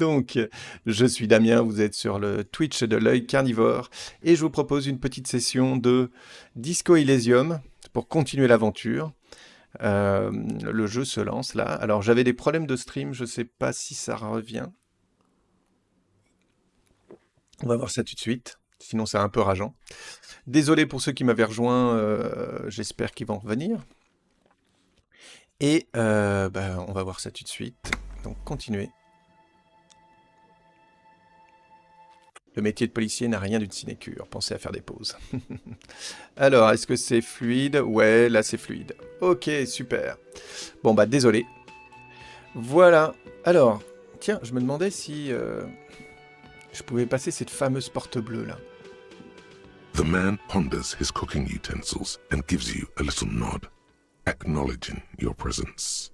Donc, je suis Damien, vous êtes sur le Twitch de l'œil carnivore et je vous propose une petite session de Disco Elysium pour continuer l'aventure. Le jeu se lance là. Alors, j'avais des problèmes de stream, je sais pas si ça revient. On va voir ça tout de suite, sinon c'est un peu rageant. Désolé pour ceux qui m'avaient rejoint, j'espère qu'ils vont revenir. Et on va voir ça tout de suite. Donc, continuez. Le métier de policier n'a rien d'une sinécure. Pensez à faire des pauses. Alors, est-ce que c'est fluide? Ouais, là c'est fluide. Ok, super. Bon bah désolé. Voilà. Alors, tiens, je me demandais si je pouvais passer cette fameuse porte bleue là. The man ponders his cooking utensils and gives you a little nod, acknowledging your presence.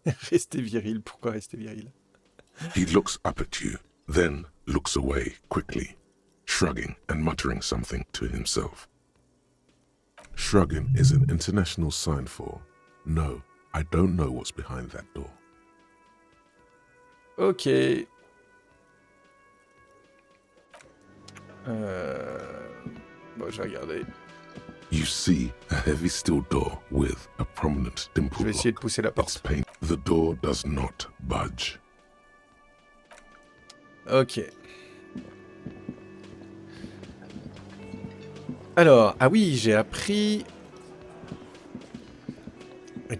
Restez viril, pourquoi rester viril? He looks up at you, then looks away quickly, shrugging and muttering something to himself. Shrugging is an international sign for, no, I don't know what's behind that door. Ok. Bon, je vais regarder. You see a heavy steel door with a prominent dimple Je vais essayer de lock. pousser la porte. The door does not budge. Ok. Alors, ah oui, j'ai appris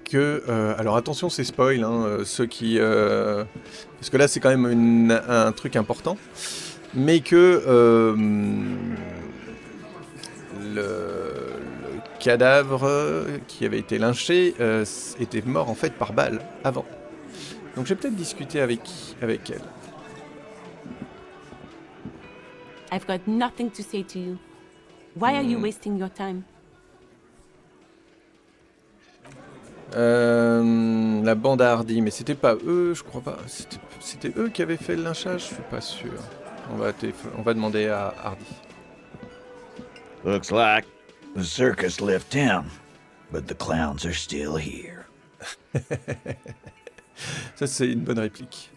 que... alors attention, c'est spoil, hein, ceux qui... parce que là, c'est quand même un truc important. Mais que le cadavre qui avait été lynché était mort en fait par balle avant. Donc j'ai peut-être discuté avec elle. I've got nothing to say to you. Why are you wasting your time? La bande à Hardy, mais c'était pas eux, je crois pas. C'était eux qui avaient fait le lynchage, je suis pas sûr. On va demander à Hardy. Looks like the circus left town, but the clowns are still here. Ça, c'est une bonne réplique.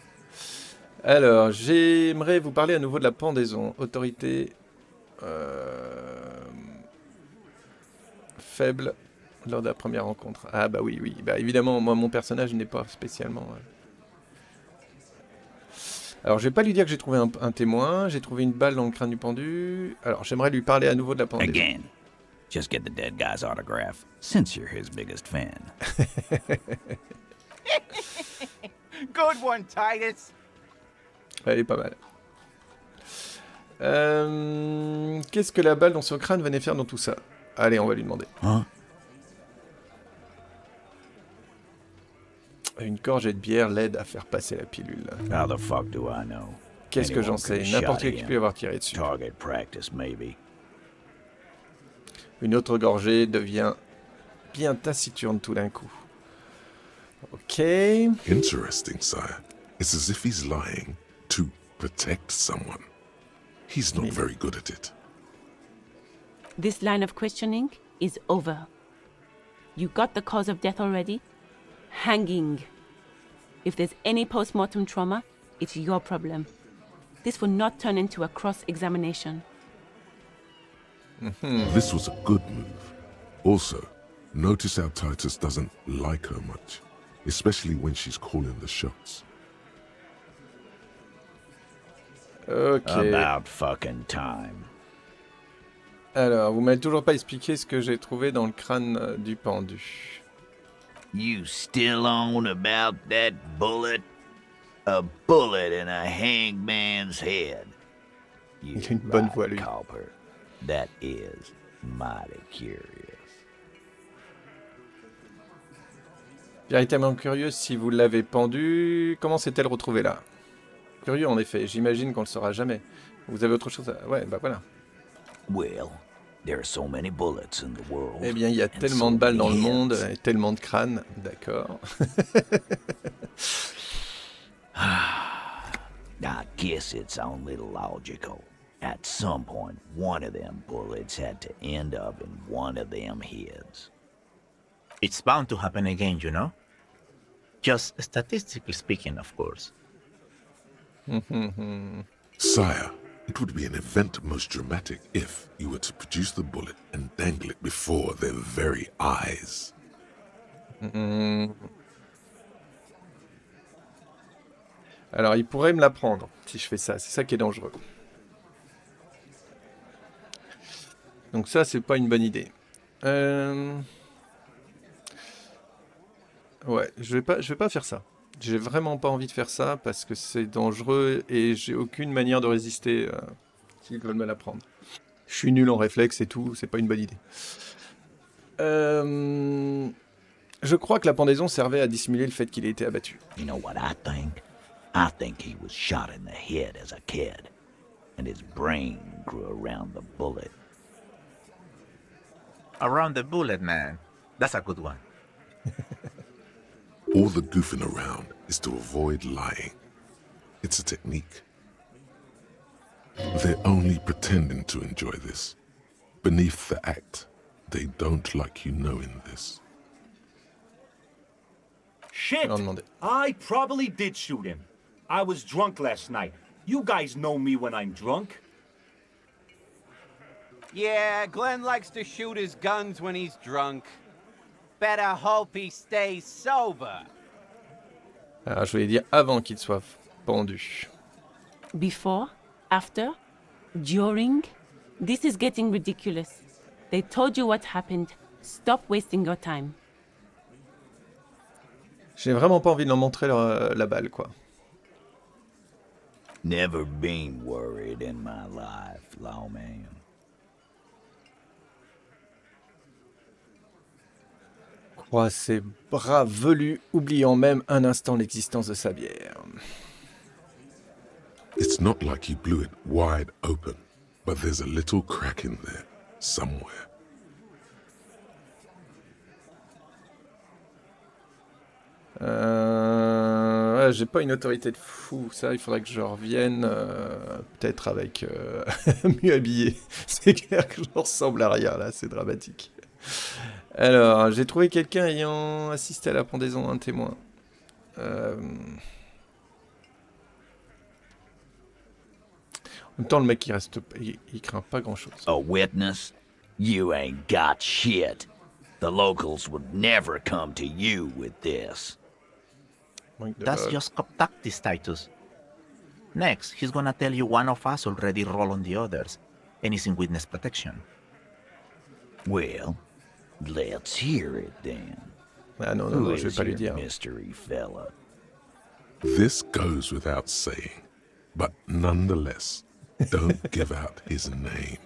Alors, j'aimerais vous parler à nouveau de la pendaison. Autorité faible lors de la première rencontre. Ah bah oui. Bah évidemment, moi, mon personnage n'est pas spécialement... Alors, je vais pas lui dire que j'ai trouvé un témoin. J'ai trouvé une balle dans le crâne du pendu. Alors, j'aimerais lui parler à nouveau de la pendaison. Again, just get the dead guy's autograph, since you're his biggest fan. Good one, Titus. Elle est pas mal. Qu'est-ce que la balle dans son crâne venait faire dans tout ça? Allez, on va lui demander. Huh? Une gorgée de bière l'aide à faire passer la pilule. How the fuck do I know? Qu'est-ce que j'en sais? N'importe qui peut avoir tiré dessus. Target practice, maybe. Une autre gorgée devient bien taciturne tout d'un coup. Ok. Interesting, sire. It's as if he's lying to protect someone. He's not very good at it. This line of questioning is over. You got the cause of death already? Hanging. If there's any post-mortem trauma, it's your problem. This will not turn into a cross-examination. This was a good move. Also, notice how Titus doesn't like her much, especially when she's calling the shots. Ok. About fucking time. Alors, vous m'avez toujours pas expliqué ce que j'ai trouvé dans le crâne du pendu. You still on about that bullet? A bullet in a hangman's head. Il a une bonne voix, lui. Copper. That is mighty curious. Véritablement curieuse si vous l'avez pendu. Comment s'est-elle retrouvée là? Curieux en effet, j'imagine qu'on le saura jamais. Vous avez autre chose à... Ouais, bah voilà. Well, there are so many bullets in the world. Eh bien, il y a tellement de balles dans le monde, et tellement de crânes, d'accord. I guess it's only logical. At some point, one of them bullets had to end up in one of them heads. It's bound to happen again, you know? Just statistically speaking, of course. Sire, it would be an event most dramatic if you were to produce the bullet and dangle it before their very eyes. Alors, il pourrait me la prendre si je fais ça. C'est ça qui est dangereux. Donc ça, c'est pas une bonne idée. Ouais, je vais pas faire ça. J'ai vraiment pas envie de faire ça parce que c'est dangereux et j'ai aucune manière de résister s'ils veulent me la prendre. Je suis nul en réflexe et tout, c'est pas une bonne idée. Je crois que la pendaison servait à dissimuler le fait qu'il ait été abattu. You know what I think? I think he was shot in the head as a kid, and his brain grew around the bullet. Around the bullet, man. That's a good one. All the goofing around is to avoid lying. It's a technique. They're only pretending to enjoy this. Beneath the act, they don't like you knowing this. Shit! Alors, demandez. I probably did shoot him. I was drunk last night. You guys know me when I'm drunk. Yeah, Glenn likes to shoot his guns when he's drunk. Better hope he stays sober. Alors, je voulais dire avant qu'il soit pendu. Before, after, during. This is getting ridiculous. They told you what happened. Stop wasting your time. J'ai vraiment pas envie de leur montrer la balle, quoi. Never been worried in my life, lawman. Croix ses bras velus, oubliant même un instant l'existence de sa bière. It's not like he blew it wide open, but there's a little crack in there, somewhere. Ouais, j'ai pas une autorité de fou, ça, il faudrait que je revienne, peut-être avec mieux habillé. C'est clair que je ne ressemble à rien, là, c'est dramatique. Alors, j'ai trouvé quelqu'un ayant assisté à la pendaison, un témoin. En même temps, le mec, il reste, il craint pas grand-chose. A witness? You ain't got shit. The locals would never come to you with this. That's just cop tactics, Titus. Next, he's gonna tell you one of us already rolled on the others, and is in witness protection. Well, let's hear it then. Ah non, non, Who non, je vais is pas lui your dire. mystery fella? This goes without saying, but nonetheless, don't give out his name.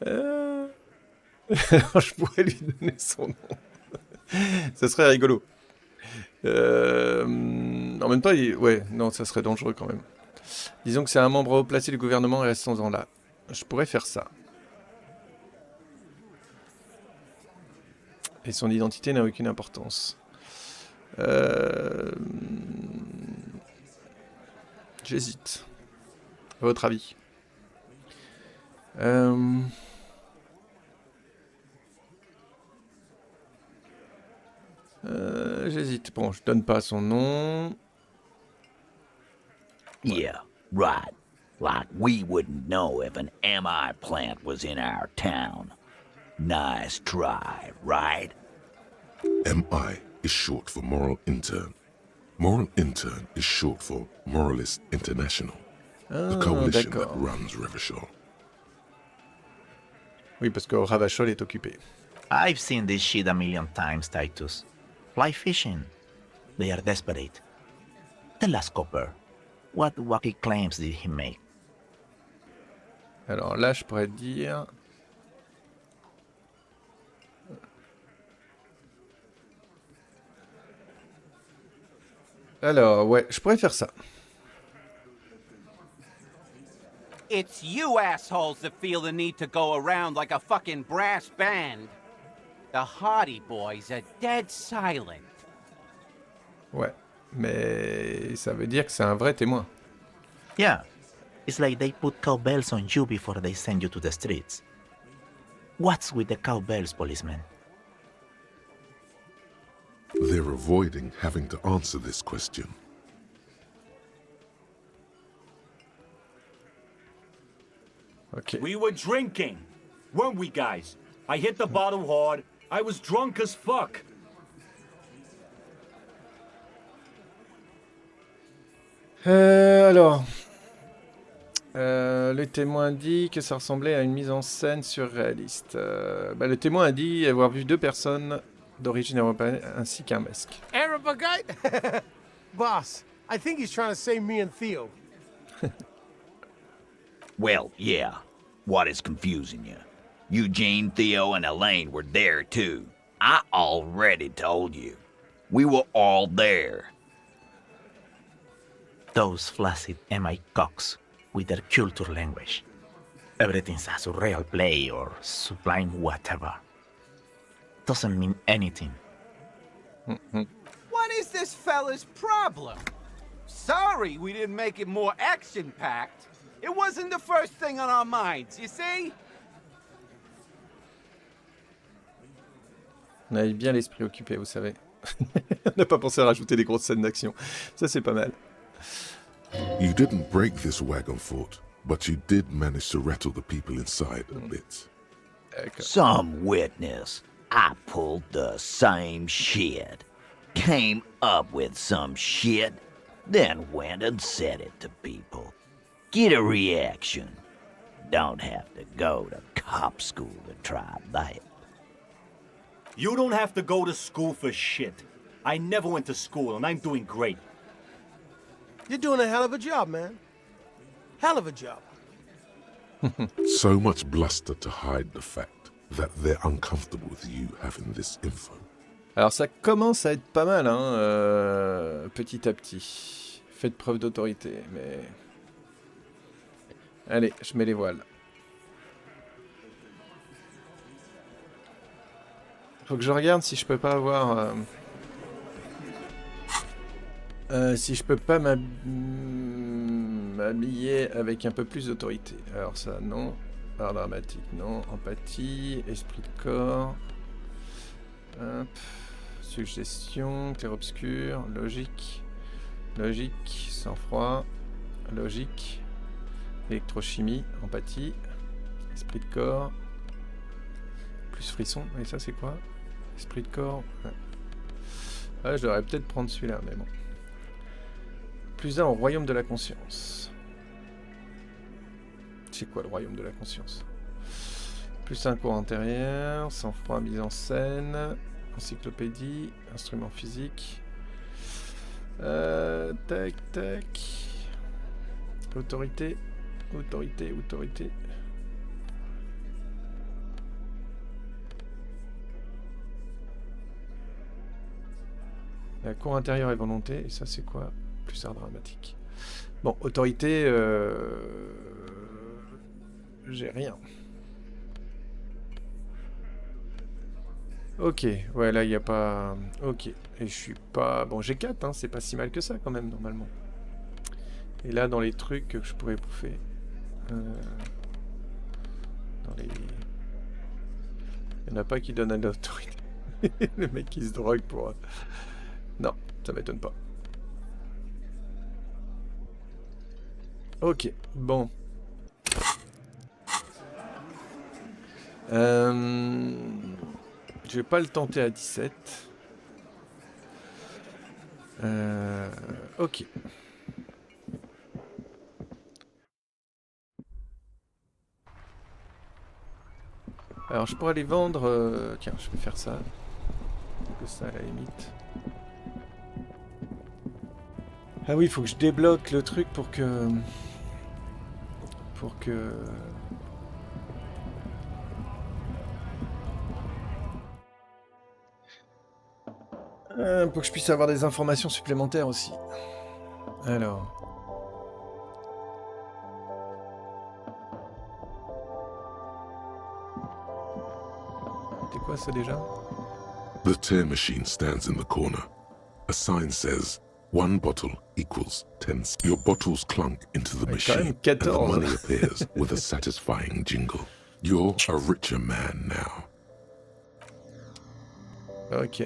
Je pourrais lui donner son nom. Ça serait rigolo. En même temps, ouais, non, ça serait dangereux quand même. Disons que c'est un membre haut placé du gouvernement et restons-en là. Je pourrais faire ça. Et son identité n'a aucune importance. J'hésite. À votre avis? J'hésite. Bon, je donne pas son nom. Yeah, right. Like we wouldn't know if an MI plant was in our town. Nice try, right? MI is short for Moral Intern. Moral Intern is short for Moralist International, the coalition that d'accord. runs Revachol. Oui, parce que Ravachol est occupé. I've seen this shit a million times, Titus. Fly fishing. They are desperate. The last copper. What wacky claims did he make? Alors là, je pourrais dire... Alors, ouais, je pourrais faire ça. It's you assholes that feel the need to go around like a fucking brass band. The Hardy Boys are dead silent. Ouais, mais ça veut dire que c'est un vrai témoin. Yeah. It's like they put cowbells on you before they send you to the streets. What's with the cowbells, policeman? They're avoiding having to answer this question. Ok. We were drinking, weren't we, guys? I hit the bottle hard. I was drunk as fuck. Alors, le témoin dit que ça ressemblait à une mise en scène surréaliste. Le témoin a dit avoir vu 2 personnes d'origine européenne ainsi qu'un masque. Arabagite? Boss, I think he's trying to say me and Theo. Well, yeah. What is confusing you? Eugene, Theo, and Elaine were there too. I already told you. We were all there. Those flaccid MI cocks with their culture language. Everything's a surreal play or sublime whatever. Doesn't mean anything. What is this fella's problem? Sorry we didn't make it more action-packed. It wasn't the first thing on our minds, you see? On avait bien l'esprit occupé, vous savez. On n'a pas pensé à rajouter des grosses scènes d'action. Ça, c'est pas mal. You didn't break this wagon fort, but you did manage to rattle the people inside a bit. D'accord. Some witness. I pulled the same shit. Came up with some shit, then went and said it to people. Get a reaction. Don't have to go to cop school to try that. You don't have to go to school for shit. I never went to school, and I'm doing great. You're doing a hell of a job, man. Hell of a job. So much bluster to hide the fact that they're uncomfortable with you having this info. Alors ça commence à être pas mal, hein, petit à petit. Faites preuve d'autorité, mais... Allez, je mets les voiles. Faut que je regarde si je peux pas avoir... si je peux pas m'habiller avec un peu plus d'autorité. Alors ça, non. Art dramatique, non. Empathie, esprit de corps. Hop. Suggestion, clair-obscur, logique. Logique, sang-froid. Logique. Électrochimie, empathie. Esprit de corps. Plus frisson. Et ça, c'est quoi? Esprit de corps. Ouais. Ah, je devrais peut-être prendre celui-là, mais bon. Plus 1 au royaume de la conscience. C'est quoi le royaume de la conscience? Plus 1 cours intérieur, sang-froid, mise en scène, encyclopédie, instrument physique. Tac, tac. Autorité, autorité, autorité. La cour intérieure et volonté, et ça c'est quoi? Plus art dramatique. Bon, autorité, j'ai rien. Ok, ouais, là il n'y a pas... Ok, et je suis pas... Bon, j'ai 4, hein, c'est pas si mal que ça quand même, normalement. Et là, dans les trucs que je pourrais bouffer... Dans les... Il n'y en a pas qui donnent à l'autorité. Le mec qui se drogue pour... Non, ça m'étonne pas. Ok, bon. Je vais pas le tenter à 17. Ok. Alors je pourrais les vendre... Tiens, je vais faire ça. Que ça à la limite. Ah oui, il faut que je débloque le truc pour que... Pour que je puisse avoir des informations supplémentaires aussi. Alors... C'est quoi ça déjà? The tear machine stands in the corner. A sign says, 1 bottle equals 10. Your bottles clunk into the machine, and the money appears with a satisfying jingle. You're a richer man now. Ok.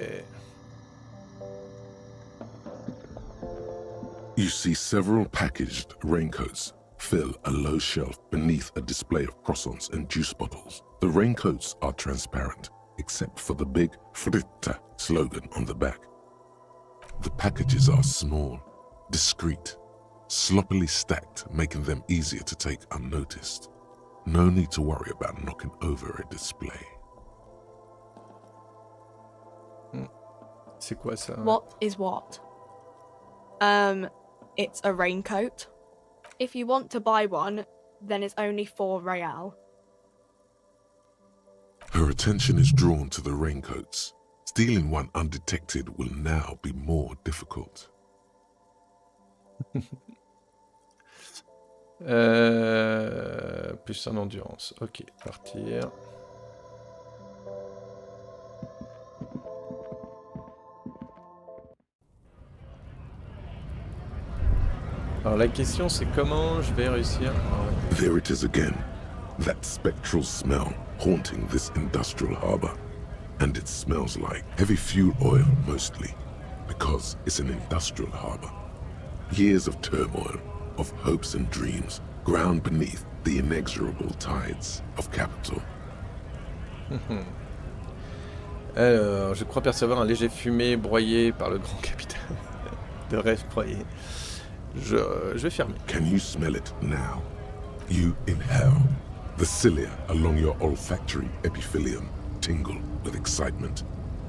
You see several packaged raincoats fill a low shelf beneath a display of croissants and juice bottles. The raincoats are transparent, except for the big Fritta slogan on the back. The packages are small, discreet, sloppily stacked, making them easier to take unnoticed. No need to worry about knocking over a display. C'est quoi ça? What is what? It's a raincoat. If you want to buy one, then it's only 4 real. Her attention is drawn to the raincoats. Stealing one undetected will now be more difficult. Plus en endurance. Ok, partir. Alors la question c'est comment je vais réussir. There it is again, that spectral smell haunting this industrial harbor. And it smells like heavy fuel oil mostly, because it's an industrial harbor. Years of turmoil, of hopes and dreams, ground beneath the inexorable tides of capital. Alors, je crois percevoir un léger fumée broyé par le grand capital. De rêve broyé. Je vais fermer. Can you smell it now? You inhale. The cilia along your olfactory epithelium tingle with excitement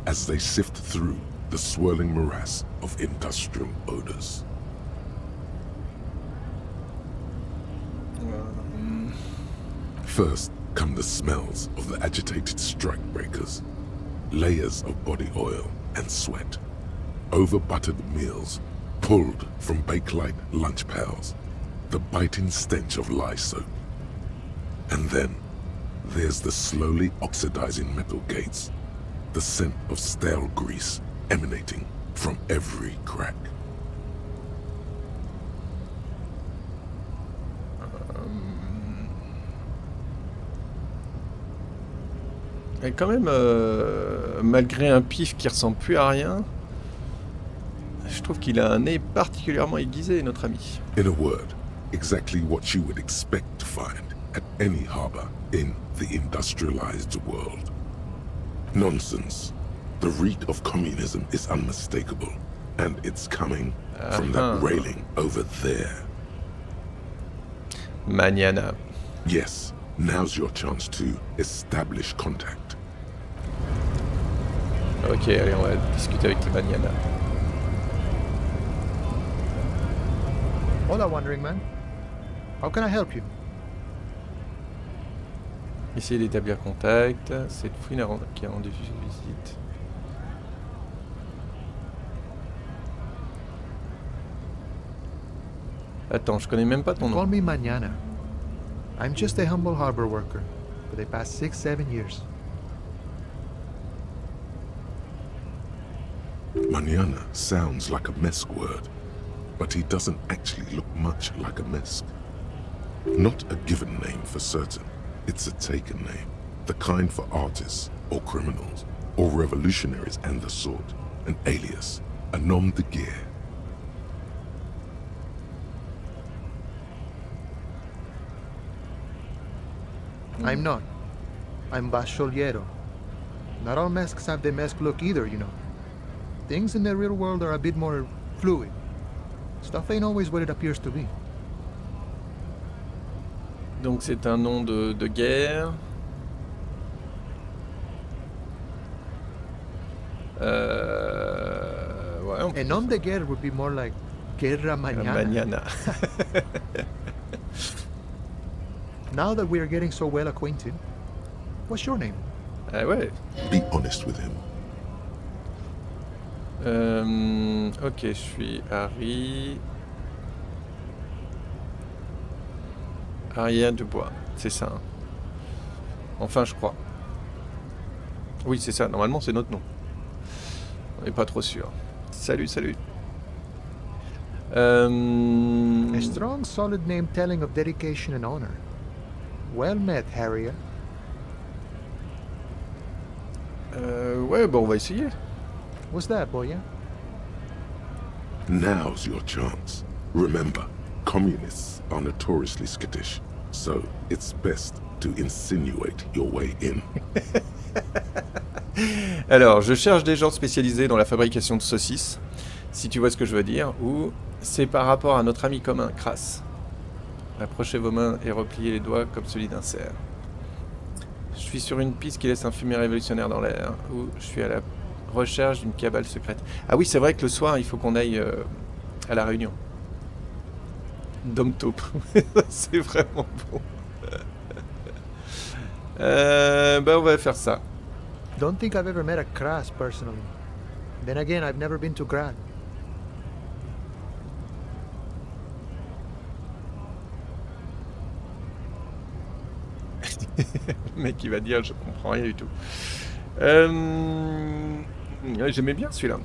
as they sift through the swirling morass of industrial odors. First come the smells of the agitated strikebreakers, layers of body oil and sweat, over-buttered meals pulled from bake-light lunch pails, the biting stench of lye soap. And then there's the slowly oxidizing metal gates, the scent of stale grease emanating from every crack. Et quand même, malgré un pif qui ressemble plus à rien, je trouve qu'il a un nez particulièrement aiguisé, notre ami. In a word, exactly what you would expect to find at any harbor in the industrialized world. Nonsense. The reek of communism is unmistakable, and it's coming from that railing over there. Mañana. Yes, now's your chance to establish contact. Ok, allez, on va discuter avec les Mañana. Hola, Wandering Man. How can I help you? Essayer d'établir contact. C'est Fouine qui a rendu visite. Attends, je connais même pas ton Call nom. me Mañana. I'm just a humble harbor worker for the past 6-7 years. Mañana sounds like a Mesk word, but he doesn't actually look much like a Mesk. Not a given name for certain, it's a taken name, the kind for artists, or criminals, or revolutionaries and the sort, an alias, a nom de guerre. I'm not. I'm Bacholiero. Not all Mesks have the Mesk look either, you know. Things in the real world are a bit more fluid. Stuff ain't always what it appears to be. Donc c'est un nom de guerre. Ouais, A nom de guerre would be more like Guerra Mañana. Mañana. Now that we are getting so well acquainted, what's your name? Ah ouais. Be honest with him. Ok, je suis Harry. Harry Dubois, c'est ça. Hein. Enfin, je crois. Oui, c'est ça. Normalement, c'est notre nom. On n'est pas trop sûr. Salut, salut. A strong, solid name telling of dedication and honor. Well met, Harriet. Ouais, bon, on va essayer. What's that, boy? Yeah? Now's your chance. Remember, communists are notoriously skittish, so it's best to insinuate your way in. Alors, je cherche des gens spécialisés dans la fabrication de saucisses, si tu vois ce que je veux dire, ou c'est par rapport à notre ami commun, Crasse. Approchez vos mains et repliez les doigts comme celui d'un cerf. Je suis sur une piste qui laisse un fumet révolutionnaire dans l'air, ou je suis à la recherche d'une cabale secrète. Ah oui, c'est vrai que le soir, il faut qu'on aille à la réunion. Dom taupe. C'est vraiment bon. On va faire ça. Don't think I've ever met a Kras personally. Then again, I've never been to Grad. Le mec, il va dire, je comprends rien du tout. J'aimais bien celui-là.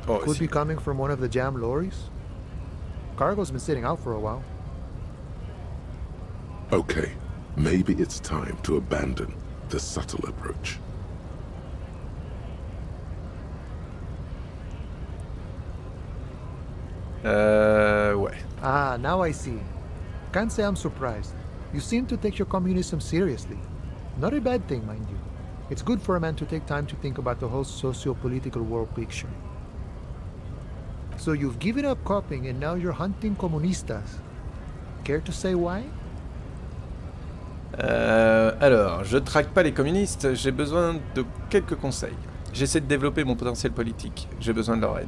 Oh, Could si. be coming from one of the jam lorries. Cargo's been sitting out for a while. Okay, maybe it's time to abandon the subtle approach. Ouais. Ah, now I see. Can't say I'm surprised. You seem to take your communism seriously. Not a bad thing, mind you. It's good for a man to take time to think about the whole socio-political world picture. So you've given up copying and now you're hunting comunistas. Care to say why? Alors, je traque pas les communistes, j'ai besoin de quelques conseils. J'essaie de développer mon potentiel politique, j'ai besoin de leur aide.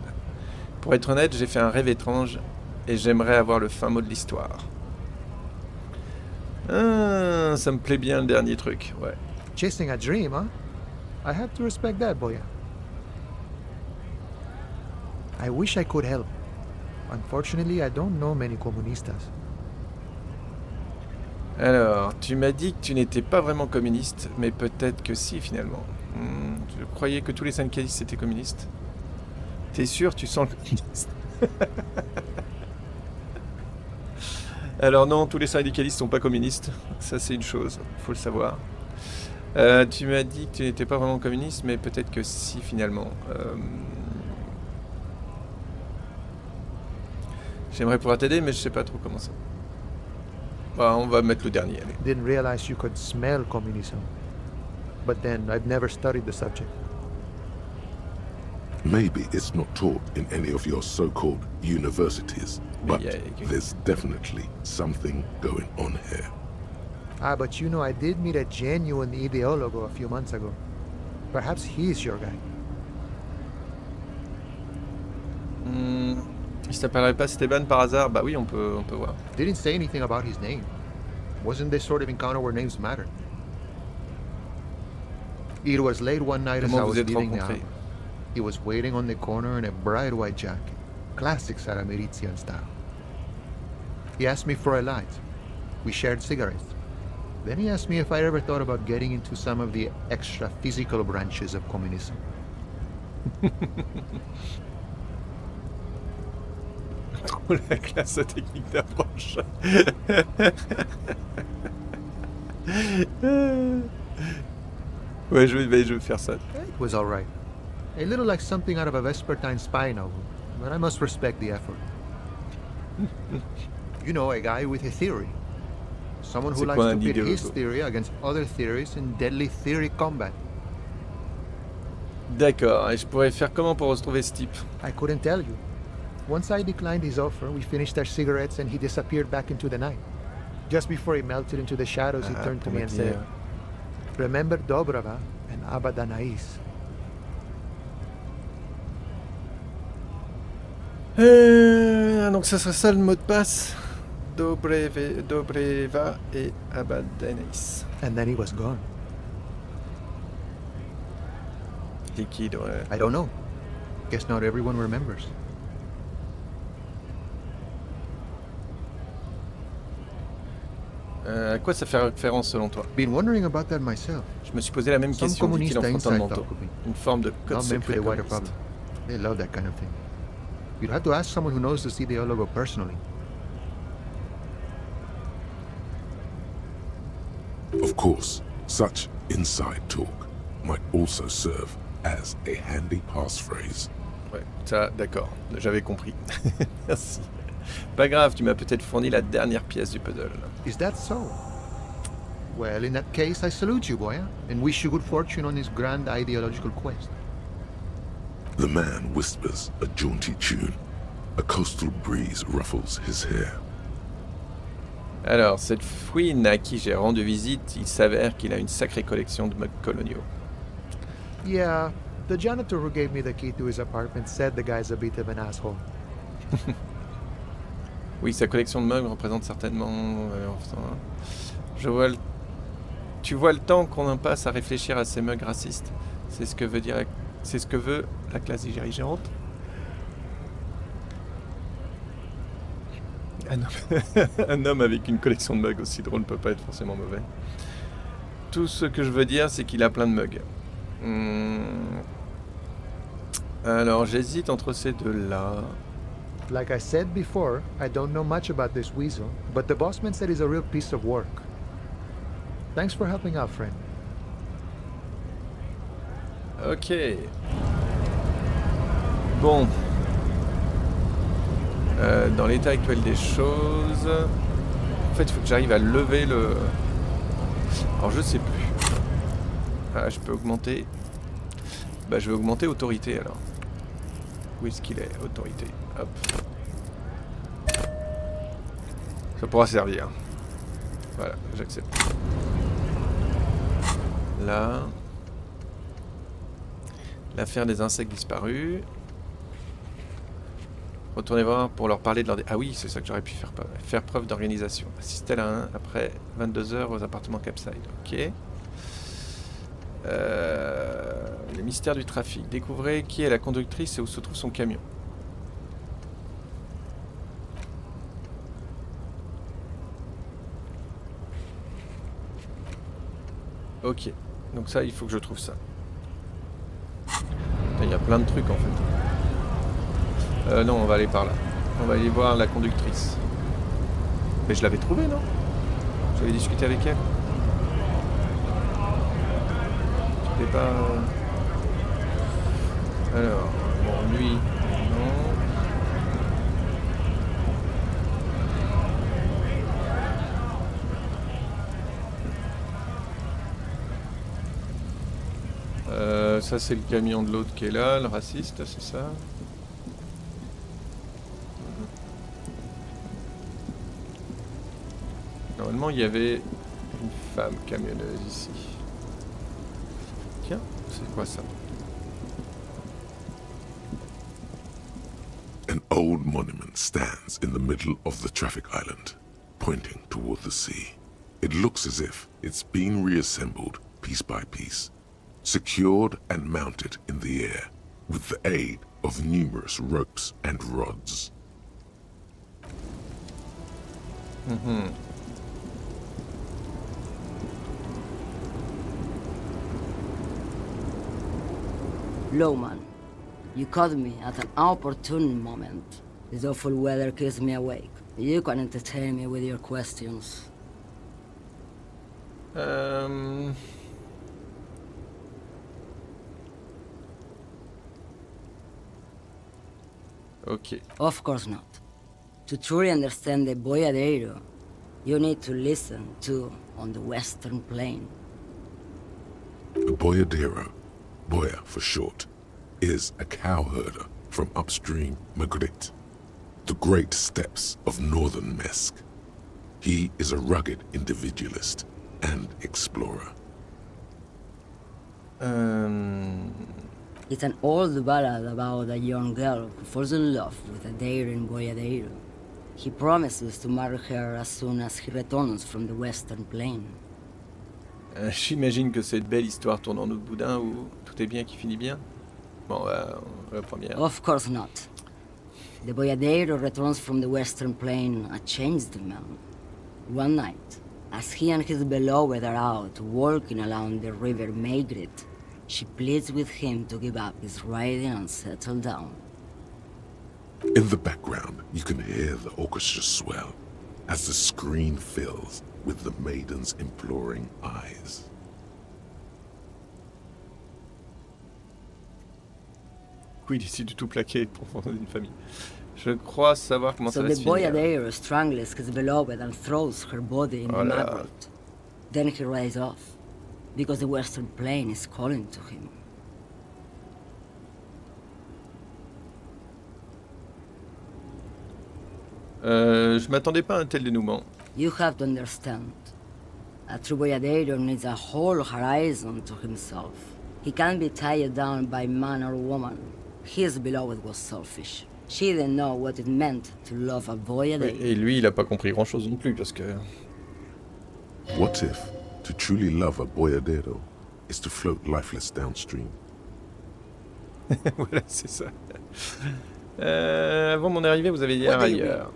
Pour être honnête, j'ai fait un rêve étrange et j'aimerais avoir le fin mot de l'histoire. Ah, ça me plaît bien le dernier truc, ouais. Chasing a dream, huh? I have to respect that, boya. I wish I could help. Unfortunately, I don't know many comunistas. Alors, tu m'as dit que tu n'étais pas vraiment communiste, mais peut-être que si finalement. Je croyais que tous les syndicalistes étaient communistes. T'es sûr, tu sens le communiste? Alors non, tous les syndicalistes sont pas communistes. Ça c'est une chose, faut le savoir. Tu m'as dit que tu n'étais pas vraiment communiste, mais peut-être que si finalement. J'aimerais pouvoir t'aider, mais je sais pas trop comment ça. Bah, on va mettre le dernier, allez. Didn't realize you could smell communism. But then, I've never studied the subject. Maybe it's not taught in any of your so-called universities, but Yeah, there's definitely something going on here. Ah, but you know, I did meet a genuine ideologo a few months ago. Perhaps he's your guy. Il t'appellerait pas Esteban par hasard? Bah oui, on peut voir. Didn't say anything about his name. Wasn't this sort of encounter where names matter? It was late one night as I Comment vous was êtes leaving the rencontrés? house. He was waiting on the corner in a bright white jacket. Classic Saramirizian style. He asked me for a light. We shared cigarettes. Then he asked me if I ever thought about getting into some of the extra physical branches of communism. Trop la classe technique d'approche. Ouais, je vais faire ça. It was alright. A little like something out of a Vespertine spy novel, but I must respect the effort. You know, a guy with a theory. Someone who C'est likes quoi to un pit his idéologue? theory against other theories in deadly theory combat. D'accord, et je pourrais faire comment pour retrouver ce type? I couldn't tell you. Once I declined his offer, we finished our cigarettes and he disappeared back into the night. Just before he melted into the shadows, he turned to me and said, "Remember Dobrava and Abadanais." Donc ça serait ça le mot de passe. Dobreva et Abadenis. And then he was gone. Liquide, ouais. I don't know. Guess not everyone remembers. À quoi ça fait référence selon toi? Been wondering about that myself. Je me suis posé la même Some question, dit-il en communista frottant le inside manteau. talk with me. Une forme de code Not meant for secret the wider communiste. public. They love that kind of thing. You'd have to ask someone who knows this ideologo personally. Of course, such inside talk might also serve as a handy passphrase. Ouais, ça, d'accord, j'avais compris. Merci. Pas grave, tu m'as peut-être fourni la dernière pièce du puzzle. Is that so? Well, in that case, I salute you, boy, and wish you good fortune on this grand ideological quest. The man whispers a jaunty tune. A coastal breeze ruffles his hair. Alors, cette fouine à qui j'ai rendu visite, il s'avère qu'il a une sacrée collection de mugs coloniaux. Yeah, the janitor who gave me the key to his apartment said the guy's a bit of an asshole. Oui, sa collection de mugs représente certainement... je vois Tu vois le temps qu'on en passe à réfléchir à ces mugs racistes. C'est ce que veut la classe dirigeante. Un homme avec une collection de mugs aussi drôle ne peut pas être forcément mauvais. Tout ce que je veux dire, c'est qu'il a plein de mugs. Alors, j'hésite entre ces deux-là. Like I said before, I don't know much about this weasel, but the bossman said he's a real piece of work. Thanks for helping out, friend. Ok. Bon. Dans l'état actuel des choses... En fait, il faut que j'arrive à lever le... Alors, je sais plus. Ah, je peux augmenter... Bah, je vais augmenter autorité, alors. Où est-ce qu'il est, autorité? Hop. Ça pourra servir. Voilà, j'accepte. Là... L'affaire des insectes disparus. Retournez voir pour leur parler de leur... Ah oui, c'est ça que j'aurais pu faire. Faire preuve d'organisation. Assister à un après 22h aux appartements Capside. Ok. Les mystères du trafic. Découvrez qui est la conductrice et où se trouve son camion. Ok. Donc ça, il faut que je trouve ça. Il y a plein de trucs en fait. Non, on va aller par là. On va aller voir la conductrice. Mais je l'avais trouvée, non? J'avais discuté avec elle. C'était pas... Alors, bon, lui, non. Ça c'est le camion de l'autre qui est là, le raciste, c'est ça? Normalement, il y avait une femme camionneuse ici. Tiens, c'est quoi ça? An old monument stands in the middle of the traffic island, pointing toward the sea. It looks as if it's been reassembled piece by piece, secured and mounted in the air with the aid of numerous ropes and rods. Lowman, you caught me at an opportune moment. This awful weather keeps me awake. You can entertain me with your questions. Ok. Of course not. To truly understand the boyadero, you need to listen to on the Western Plain. The boyadero, boya for short, is a cowherder from upstream Magritte, the great steppes of northern Mesk. He is a rugged individualist and explorer. It's an old ballad about a young girl who falls in love with a daring boyadero. He promises to marry her as soon as he returns from the Western Plain. J'imagine que cette belle histoire tourne en eau de boudin où tout est bien qui finit bien. Bon, la première. Of course not. The boyadero returns from the Western Plain a changed man. One night, as he and his beloved are out walking along the river Maigret, she pleads with him to give up his riding and settle down. In the background, you can hear the orchestra swell as the screen fills with the maiden's imploring eyes. coup, il décide de tout plaquer pour fonder une famille. Je crois savoir comment ça So va se the finir. boyadero strangles his beloved and throws her body in the Voilà. maggot. Then he rides off, because the Western Plain is calling to him. Je m'attendais pas à un tel dénouement. You have to understand. A true boyadero needs a whole horizon to himself. He can't be tied down by man or woman. His beloved was selfish. She didn't know what it meant to love a boyadero. Et lui, il a pas compris grand-chose non plus, parce que... What if to truly love a boyadero is to float lifeless downstream? Voilà, c'est ça. Avant mon arrivée, vous avez dit ailleurs.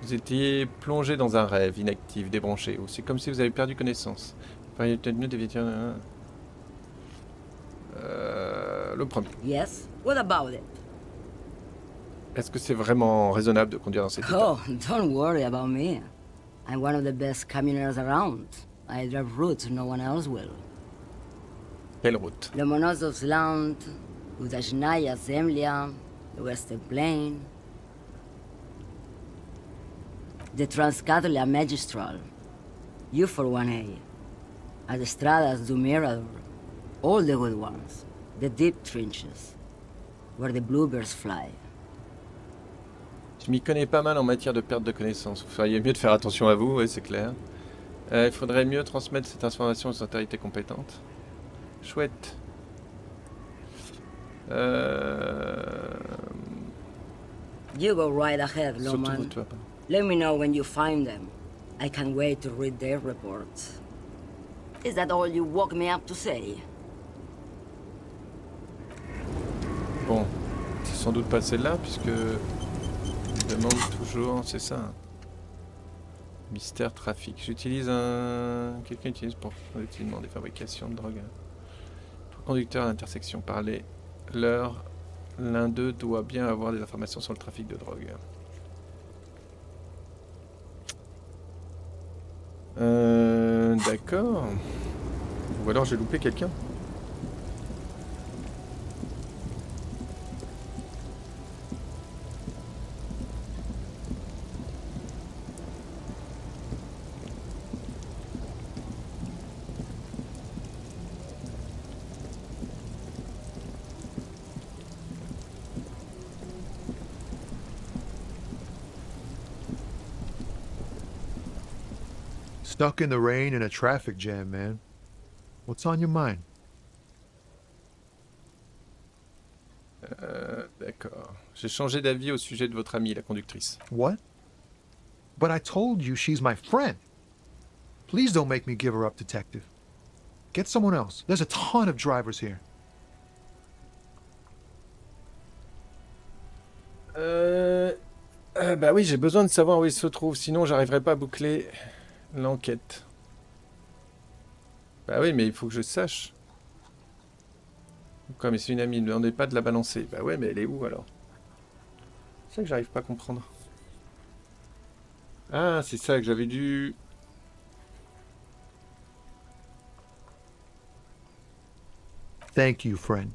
Vous étiez plongé dans un rêve, inactif, débranché. Ou c'est comme si vous avez perdu connaissance. Le premier. Yes? What about it? Est-ce que c'est vraiment raisonnable de conduire dans cet état? Oh, don't worry about me. I'm one of the best camioners around. I drive routes no one else will. Quelle route? Lomonosov's Land, Udajnaya Zemlya, the Western Plain, the Transcatalia Magistral, U418, Autostradas du Mirador, all the good ones, the deep trenches, where the bluebirds fly. Je m'y connais pas mal en matière de perte de connaissance. Vous feriez mieux de faire attention à vous, ouais, c'est clair. Il faudrait mieux transmettre cette information aux autorités compétentes. Chouette. You go right ahead, Surtout Loman. toi. Let me know when you find them. I can't wait to read their reports. Is that all you woke me up to say? Bon, c'est sans doute pas celle-là, puisque... Il demande toujours... C'est ça. Mystère trafic. J'utilise un... Quelqu'un utilise pour utilement des fabrications de drogue. Pour conducteur à l'intersection. Parler l'heure. L'un d'eux doit bien avoir des informations sur le trafic de drogue. D'accord. Ou alors j'ai loupé quelqu'un. Stuck in the rain in a traffic jam, man. What's on your mind? D'accord. J'ai changé d'avis au sujet de votre amie, la conductrice. What? But I told you she's my friend. Please don't make me give her up, detective. Get someone else. There's a ton of drivers here. Bah oui, j'ai besoin de savoir où il se trouve, sinon j'arriverai pas à boucler l'enquête. Bah oui, mais il faut que je sache. Quoi, mais c'est une amie, ne demandez pas de la balancer. Bah ouais, mais elle est où alors? C'est ça que j'arrive pas à comprendre. Ah, c'est ça que j'avais dû... Thank you, friend.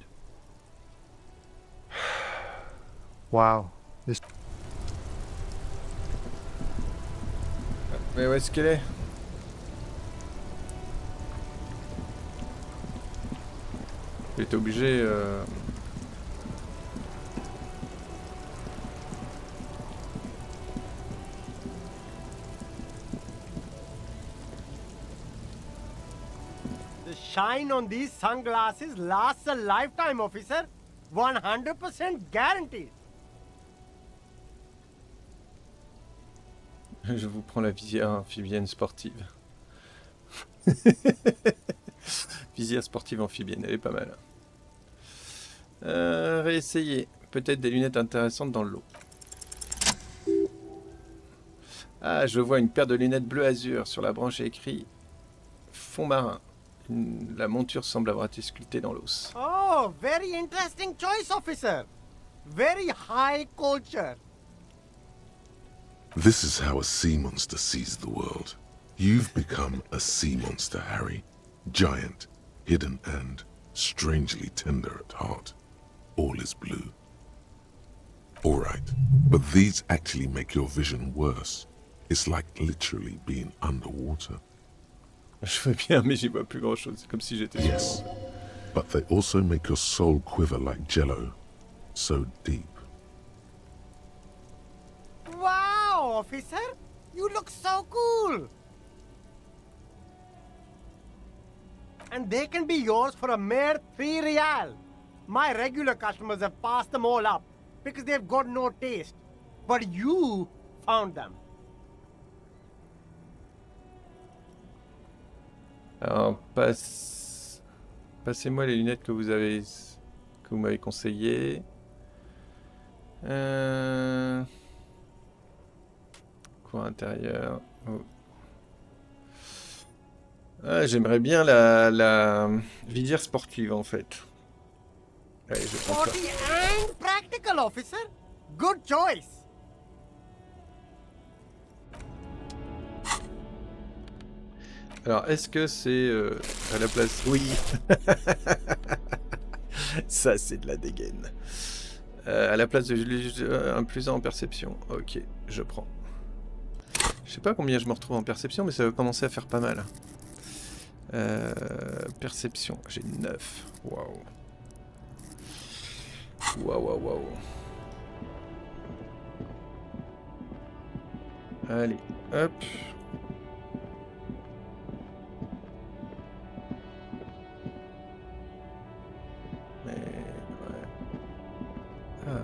Wow. This... Mais où est-ce qu'elle est? J'étais obligé... The shine on these sunglasses lasts a lifetime, officer. 100% guaranteed. Je vous prends la visière amphibienne sportive. Visière sportive amphibienne, elle est pas mal. Réessayer. Peut-être des lunettes intéressantes dans l'eau. Ah, je vois une paire de lunettes bleu azur. Sur la branche écrit fond marin. La monture semble avoir été sculptée dans l'os. Oh, very interesting choice, officer. Very high culture. This is how a sea monster sees the world. You've become a sea monster, Harry. Giant, hidden, and strangely tender at heart. All is blue. Alright, but these actually make your vision worse. It's like literally being underwater. Je veux bien, mais j'y vois plus grand chose. C'est comme si j'étais sur Yes, but they also make your soul quiver like jello. So deep. Wow, officer! You look so cool! And they can be yours for a mere 3 real. My regular customers have passed them all up because they've got no taste. But you found them. Alors, passez-moi les lunettes que vous m'avez conseillées. Coin intérieur. Oh. Ah, j'aimerais bien la visière sportive en fait. Allez, je prends ça. Sporty and practical, officer. Good choice. Alors, est-ce que c'est à la place... Oui. Ça, c'est de la dégaine. À la place de un plus 1 en perception. Ok, je prends. Je sais pas combien je me retrouve en perception, mais ça va commencer à faire pas mal. Perception, j'ai 9. Waouh. Waouh. Allez, hop. Mais ouais. Ah.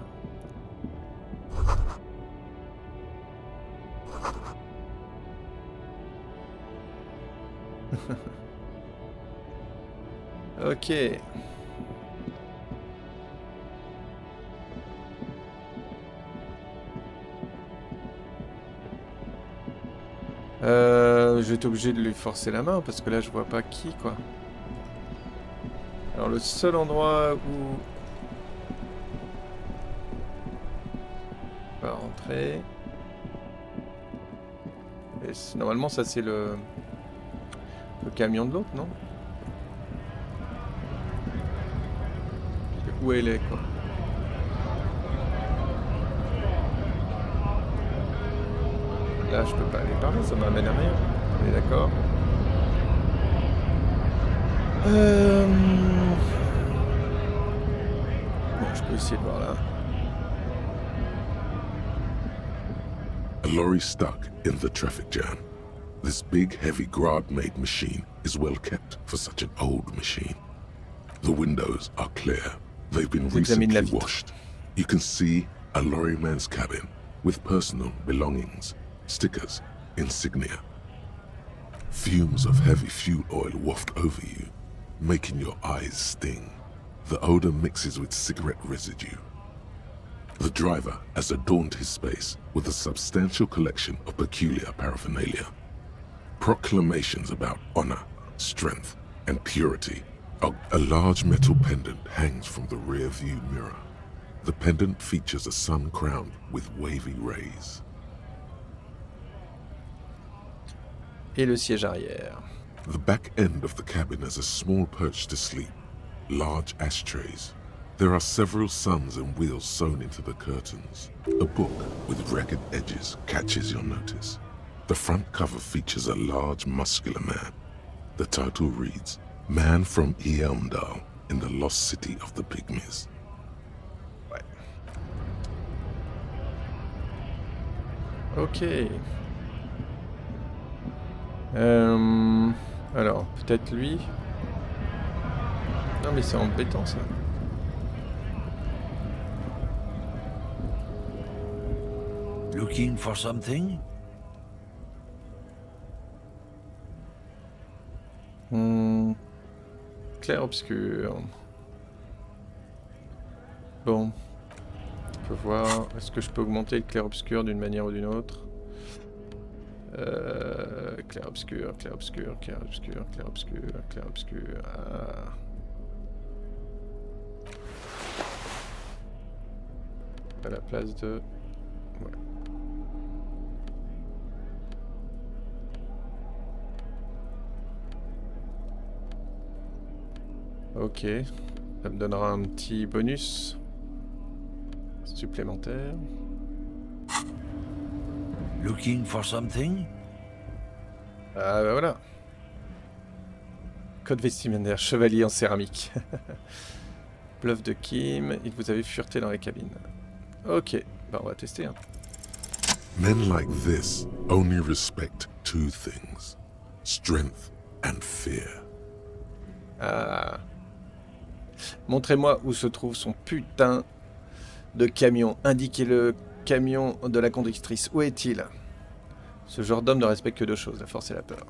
Ok. Je vais être obligé de lui forcer la main parce que là je vois pas qui quoi. Alors le seul endroit où on va rentrer. Et normalement ça c'est le camion de l'autre, non? Où elle est quoi? Là je peux pas aller par là, ça m'amène à rien. On est d'accord? Bon, je peux essayer de voir là. A lorry stuck in the traffic jam. This big, heavy grad-made machine is well kept for such an old machine. The windows are clear. They've been recently washed. You can see a lorryman's cabin with personal belongings, stickers, insignia. Fumes of heavy fuel oil waft over you, making your eyes sting. The odor mixes with cigarette residue. The driver has adorned his space with a substantial collection of peculiar paraphernalia. Proclamations about honor, strength, and purity. A large metal pendant hangs from the rear view mirror. The pendant features a sun crowned with wavy rays. Et le siège arrière. The back end of the cabin has a small perch to sleep, large ashtrays. There are several suns and wheels sewn into the curtains. A book with ragged edges catches your notice. The front cover features a large, muscular man. The title reads, Man from Eamdal in the Lost City of the Pygmies. Ouais. Ok. Alors, peut-être lui. Non mais c'est embêtant ça. Looking for something? Clair-obscur. Bon. On peut voir. Est-ce que je peux augmenter le clair-obscur d'une manière ou d'une autre? Clair-obscur, clair-obscur, clair-obscur, clair-obscur, clair-obscur. Ah. À la place de... Ouais. Ok. Ça me donnera un petit bonus supplémentaire. Looking for something? Ah bah voilà. Code vestimentaire, chevalier en céramique. Bluff de Kim, il vous avait fureté dans les cabines. Ok, bah on va tester. Hein. Men like this only respect two things, strength and fear. Ah. Montrez-moi où se trouve son putain de camion. Indiquez le camion de la conductrice. Où est-il? Ce genre d'homme ne respecte que deux choses, la force et la peur.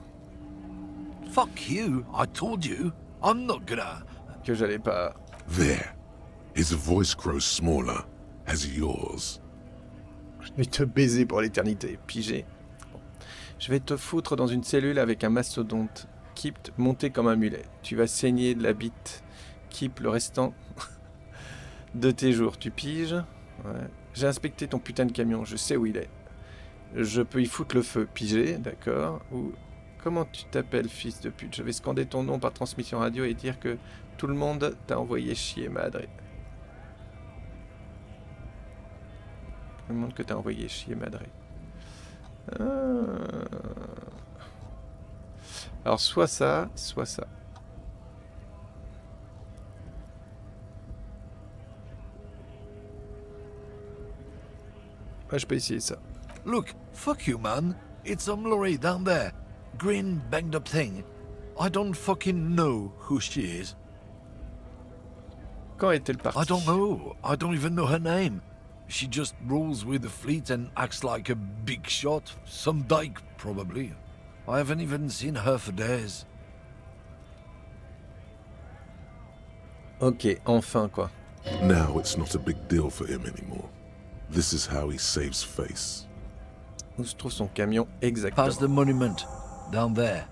Fuck you, I told you. I'm not gonna... Que j'allais pas... There. His voice grows smaller as yours. Je vais te baiser pour l'éternité, pigé. Bon. Je vais te foutre dans une cellule avec un mastodonte. Keep monté comme un mulet. Tu vas saigner de la bite. Keep le restant de tes jours. Tu piges? Ouais. J'ai inspecté ton putain de camion, je sais où il est. Je peux y foutre le feu. Pigé, d'accord. Ou... Comment tu t'appelles, fils de pute? Je vais scander ton nom par transmission radio et dire que tout le monde t'a envoyé chier, madre. Tout le monde que t'as envoyé chier, madre. Alors, soit ça, soit ça. Ouais, je peux essayer ça. Look, fuck you, man. It's some lorry down there. Green, banged up thing. I don't fucking know who she is. Quand est-elle partie? I don't know. I don't even know her name. She just rolls with the fleet and acts like a big shot. Some dyke, probably. I haven't even seen her for days. Ok, enfin quoi. Now it's not a big deal for him anymore. This is how he saves face. Où se trouve son camion exactement? Past the monument. Down there.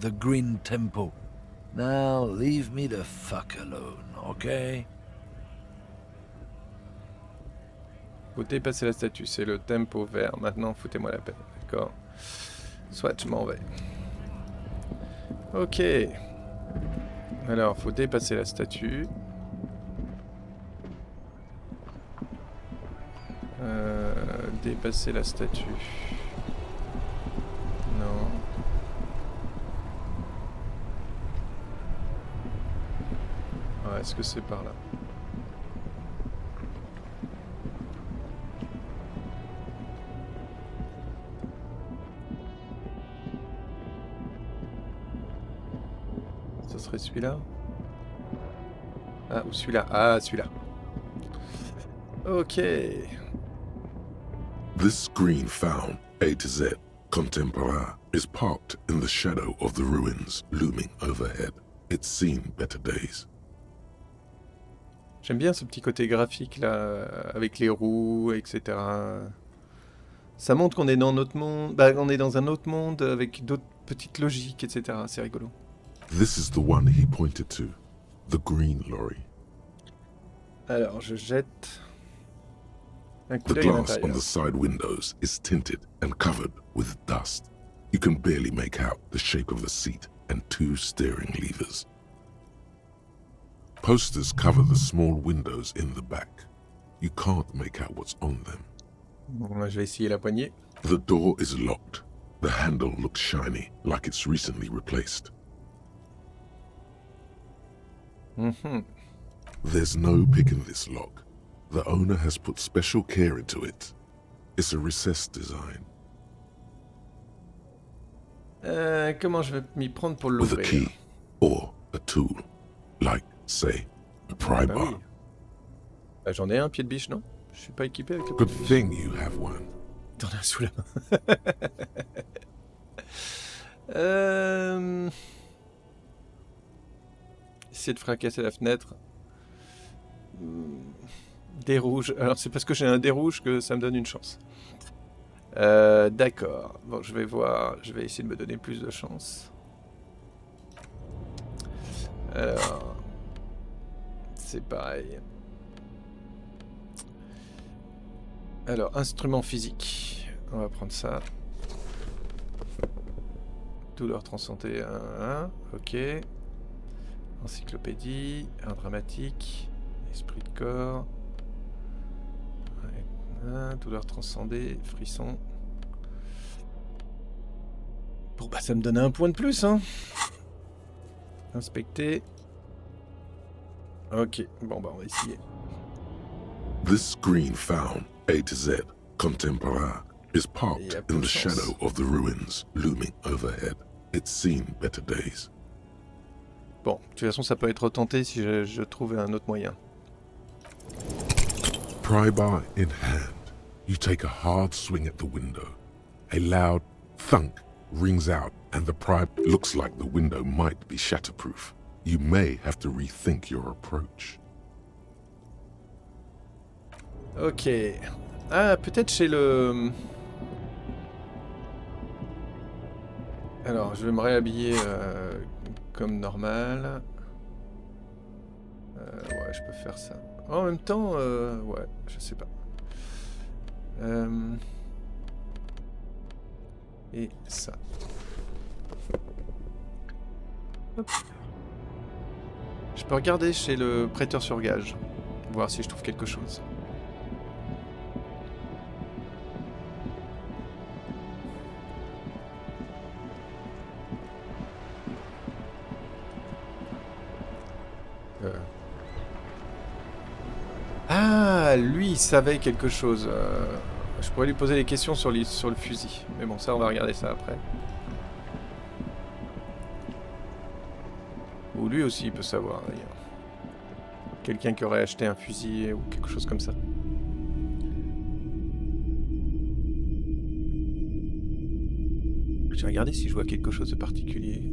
The Green Temple. Now leave me the fuck alone, okay? Vous dépassez la statue, c'est le tempo vert. Maintenant, foutez-moi la paix. D'accord. Soit je m'en vais. Ok. Alors, faut dépasser la statue. Dépasser la statue. Non. Ah, est-ce que c'est par là? Ce serait celui-là? Ah, ou celui-là? Ah, celui-là. Ok. This green found, A to Z, contemporain, is parked in the shadow of the ruins looming overhead. It's seen better days. J'aime bien ce petit côté graphique là, avec les roues, etc. Ça montre qu'on est dans notre monde, bah, on est dans un autre monde avec d'autres petites logiques, etc. C'est rigolo. This is the one he pointed to, the green lorry. Alors, je jette un coup The d'œil à glass on l'intérieur. the side windows is tinted and covered with dust. You can barely make out the shape of the seat and two steering levers. Posters cover the small windows in the back. You can't make out what's on them. Bon, je vais essayer la poignée. The door is locked. The handle looks shiny, like it's recently replaced. There's no pick in this lock. The owner has put special care into it. It's a recessed design. Comment je vais m'y prendre pour With a l'ouvrir? key or a tool, like, say, a pry Bah bar. oui. Bah, j'en ai un, pied de biche, non? Je suis pas équipé avec le pied Good de biche. thing you have one. T'en as sous la main. Essayer de fracasser la fenêtre. Des rouges. Alors c'est parce que j'ai un dé rouge que ça me donne une chance. D'accord. Bon, je vais voir. Je vais essayer de me donner plus de chance. Alors, c'est pareil. Alors, instrument physique. On va prendre ça. Douleur 31. Ok. Encyclopédie, art dramatique, esprit de corps, douleur transcendée, frisson. Bon bah ça me donne un point de plus, hein. Inspecter. Ok, bon bah on va essayer. This screen found, A to Z, contemporain, is parked in the shadow of the ruins looming overhead. It's seen better days. Bon, de toute façon ça peut être tenté si je trouve un autre moyen. Pry-bar in hand, you take a hard swing at the window. A loud thunk rings out and the pry looks like the window might be shatterproof. You may have to rethink your approach. Ok. Ah, peut-être chez le... Alors, je vais me réhabiller comme normal. Ouais, je peux faire ça. En même temps, ouais, je sais pas. Et ça. Hop. Je peux regarder chez le prêteur sur gage. Voir si je trouve quelque chose. Ah, lui, il savait quelque chose. Je pourrais lui poser des questions sur le fusil. Mais bon, ça, on va regarder ça après. Ou lui aussi, il peut savoir, d'ailleurs. Quelqu'un qui aurait acheté un fusil ou quelque chose comme ça. Je vais regarder si je vois quelque chose de particulier.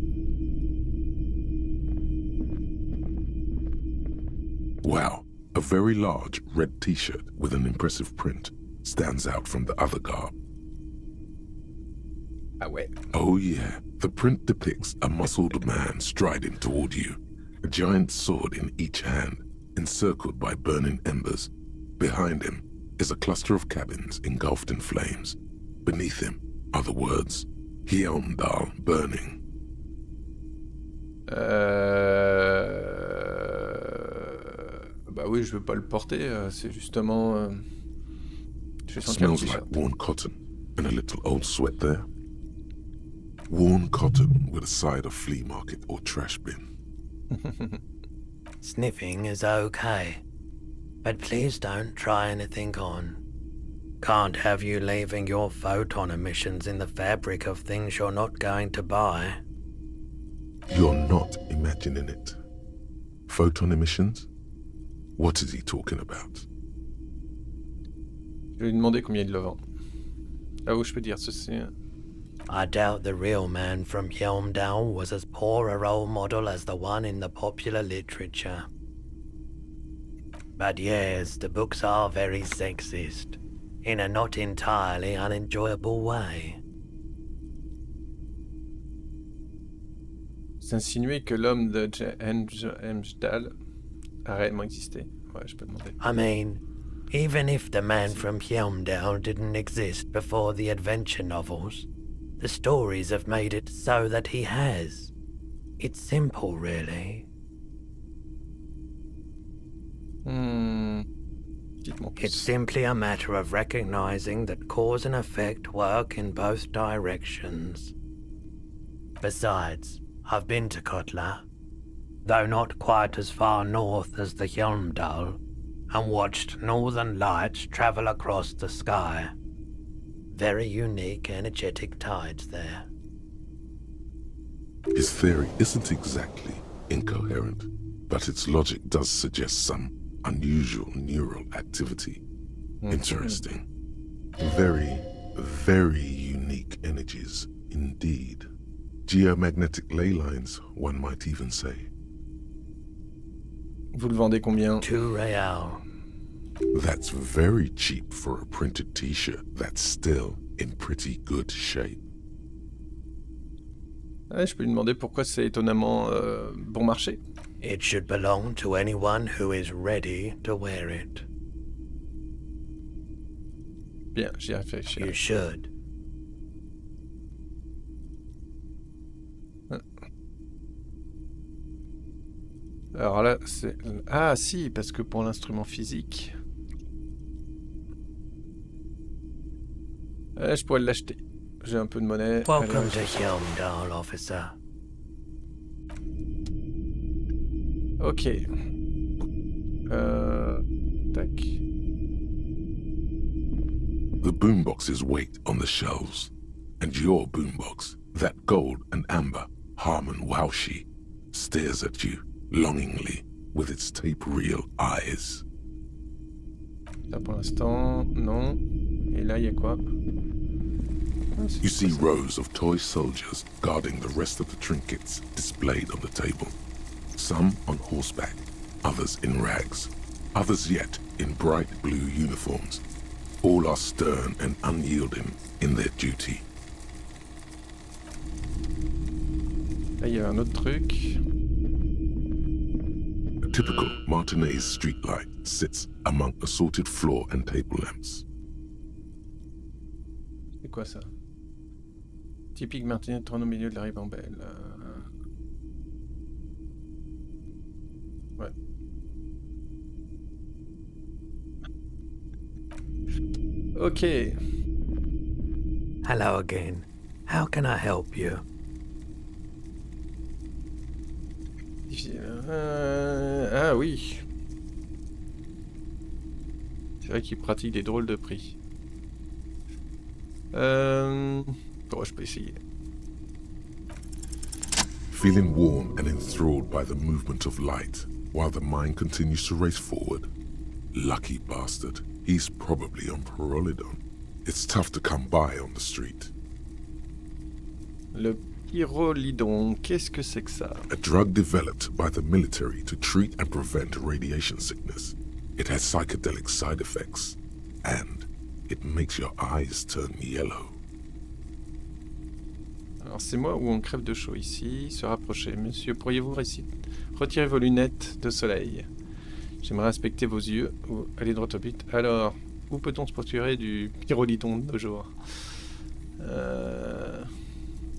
Wow. A very large red t-shirt with an impressive print stands out from the other garb. Ah ouais. Oh yeah, the print depicts a muscled man striding toward you, a giant sword in each hand, encircled by burning embers. Behind him is a cluster of cabins engulfed in flames. Beneath him are the words, Hjelmdal burning. Bah oui, je veux pas le porter, c'est justement... je vais sentir le Smells like t-shirt. worn cotton and a little old sweat there. Worn cotton with a side of flea market or trash bin. Sniffing is okay, but please don't try anything on. Can't have you leaving your photon emissions in the fabric of things you're not going to buy. You're not imagining it. Photon emissions? What is he talking about? Je vais lui demander combien il le vend. Ah oui, je peux dire ceci. I doubt the real man from Hjelmdal was as poor a role model as the one in the popular literature. But yes, the books are very sexist, in a not entirely unenjoyable way. S'insinuer que l'homme de Hjelmdal a réellement existé. Ouais, je peux demander. I mean, even if the man from Hjelmdal didn't exist before the adventure novels, the stories have made it so that he has. It's simple, really. It's simply a matter of recognizing that cause and effect work in both directions. Besides, I've been to Kotla, though not quite as far north as the Hjelmdal, and watched northern lights travel across the sky. Very unique, energetic tides there. His theory isn't exactly incoherent, but its logic does suggest some unusual neural activity. Interesting. Very, very unique energies indeed. Geomagnetic ley lines, one might even say. Vous le vendez combien? 2 real. That's very cheap for a printed t-shirt that's still in pretty good shape. Ouais, je peux lui demander pourquoi c'est étonnamment bon marché. It should belong to anyone who is ready to wear it. Bien, j'y réfléchis. You should. Alors là, c'est... Ah si, parce que pour l'instrument physique... je pourrais l'acheter. J'ai un peu de monnaie. Welcome Allez, to Helmdall, officer. ok. Tac. The boomboxes wait on the shelves, and your boombox, that gold and amber Harmon Waushi, stares at you longingly with its tape reel eyes. Là pour l'instant, non. Et là, il y a quoi? You see rows of toy soldiers guarding the rest of the trinkets displayed on the table. Some on horseback, others in rags, others yet in bright blue uniforms. All are stern and unyielding in their duty. Là, il y a un autre truc. A typical Martinez streetlight sits among assorted floor and table lamps. C'est quoi ça? Typique Martinet trône au milieu de la ribambelle. Ouais. Ok. Hello again. How can I help you? Difficile. Ah oui. C'est vrai qu'il pratique des drôles de prix. Bon, je peux essayer. Feeling warm and enthralled by the movement of light, while the mind continues to race forward. Lucky bastard. He's probably on Pyrrolidon. It's tough to come by on the street. Le pyrrolidon, qu'est-ce que c'est que ça? A drug developed by the military to treat and prevent radiation sickness. It has psychedelic side effects, and it makes your eyes turn yellow. Alors c'est moi ou on crève de chaud ici. Se rapprocher. Monsieur, pourriez-vous retirer vos lunettes de soleil? J'aimerais inspecter vos yeux ou aller droit au but. Alors, où peut-on se procurer du pyrrolidon de nos jours?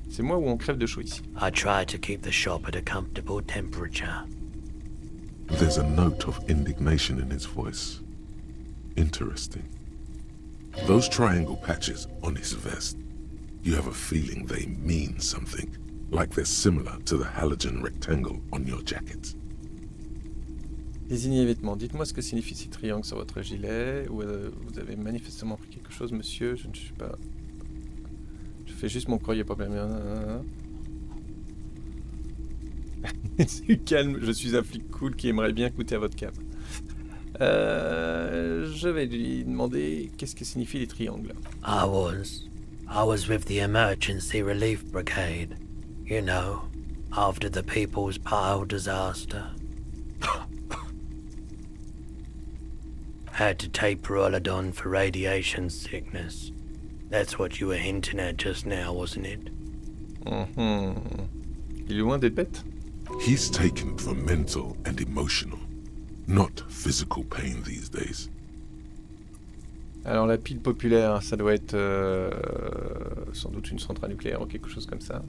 C'est moi ou on crève de chaud ici? I try to keep the shop at a comfortable temperature. There's a note of indignation in his voice. Interesting. Those triangle patches on his vest, you have a feeling they mean something, like they're similar to the halogen rectangle on your jacket. Désignez les vêtements. Dites-moi ce que signifie ces triangles sur votre gilet. Ou vous avez manifestement pris quelque chose, monsieur. Je ne suis pas... Je fais juste mon courrier, pas bien. C'est calme, je suis un flic cool qui aimerait bien goûter à votre cam. Je vais lui demander qu'est-ce que signifient les triangles. I was with the Emergency Relief Brigade. You know, after the People's Pile disaster. Had to take Pyrrolidon for radiation sickness. That's what you were hinting at just now, wasn't it? Il est loin d'être bête. He's taken it for mental and emotional, not physical pain these days. Alors la pile populaire, ça doit être sans doute une centrale nucléaire ou quelque chose comme ça.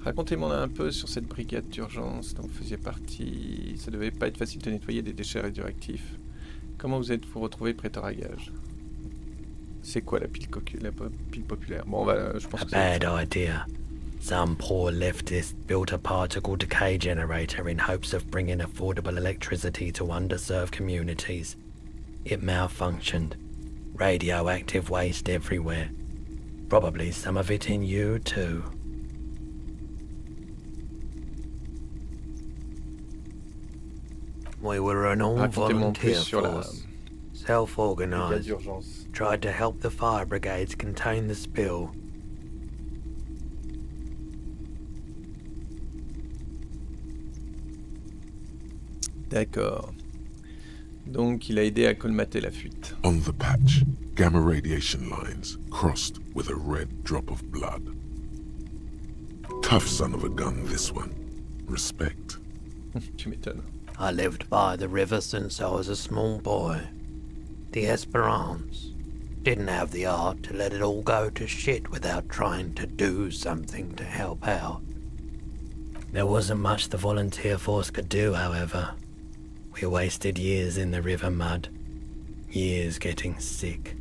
Racontez-moi un peu sur cette brigade d'urgence dont vous faisiez partie. Ça devait pas être facile de nettoyer des déchets radioactifs. Comment vous êtes-vous retrouvé prêteur à gage? C'est quoi la pile populaire? Bon, je pense que Bad idea. Some poor leftist built a particle decay generator in hopes of bringing affordable electricity to underserved communities. It malfunctioned. Radioactive waste everywhere. Probably some of it in you too. We were an all-volunteer force, self-organized, tried to help the fire brigades contain the spill. D'accord. Donc il a aidé à colmater la fuite. On the patch, gamma radiation lines crossed with a red drop of blood. Tough son of a gun, this one. Respect. Tu m'étonnes. I lived by the river since I was a small boy. The Esperance. Didn't have the art to let it all go to shit without trying to do something to help out. There wasn't much the volunteer force could do, however. We wasted years in the river mud. Years getting sick.